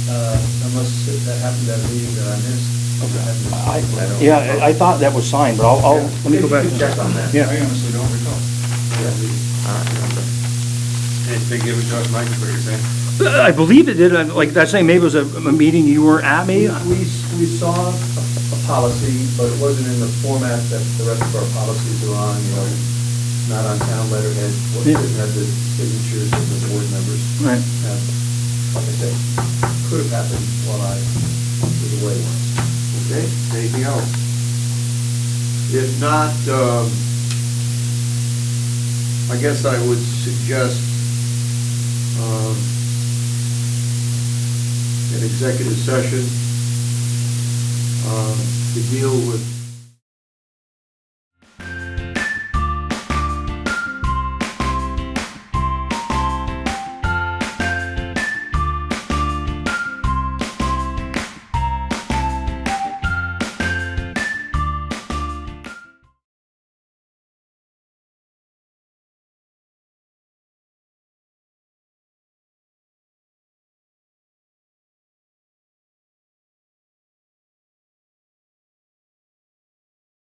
unless that happened at a meeting that I missed. Yeah, I thought that was signed, but I'll, let me go back. You can check on that. Yeah. I honestly don't recall. Anything given to us, Mike, is what you're saying? I believe it did, like, that's saying maybe it was a meeting you were at, maybe? We saw a policy, but it wasn't in the format that the rest of our policies are on, you know, not on town letterhead, didn't have the signatures of the board members. Right. Like I said, could have happened while I was away once. Okay, anything else? If not, I guess I would suggest an executive session to deal with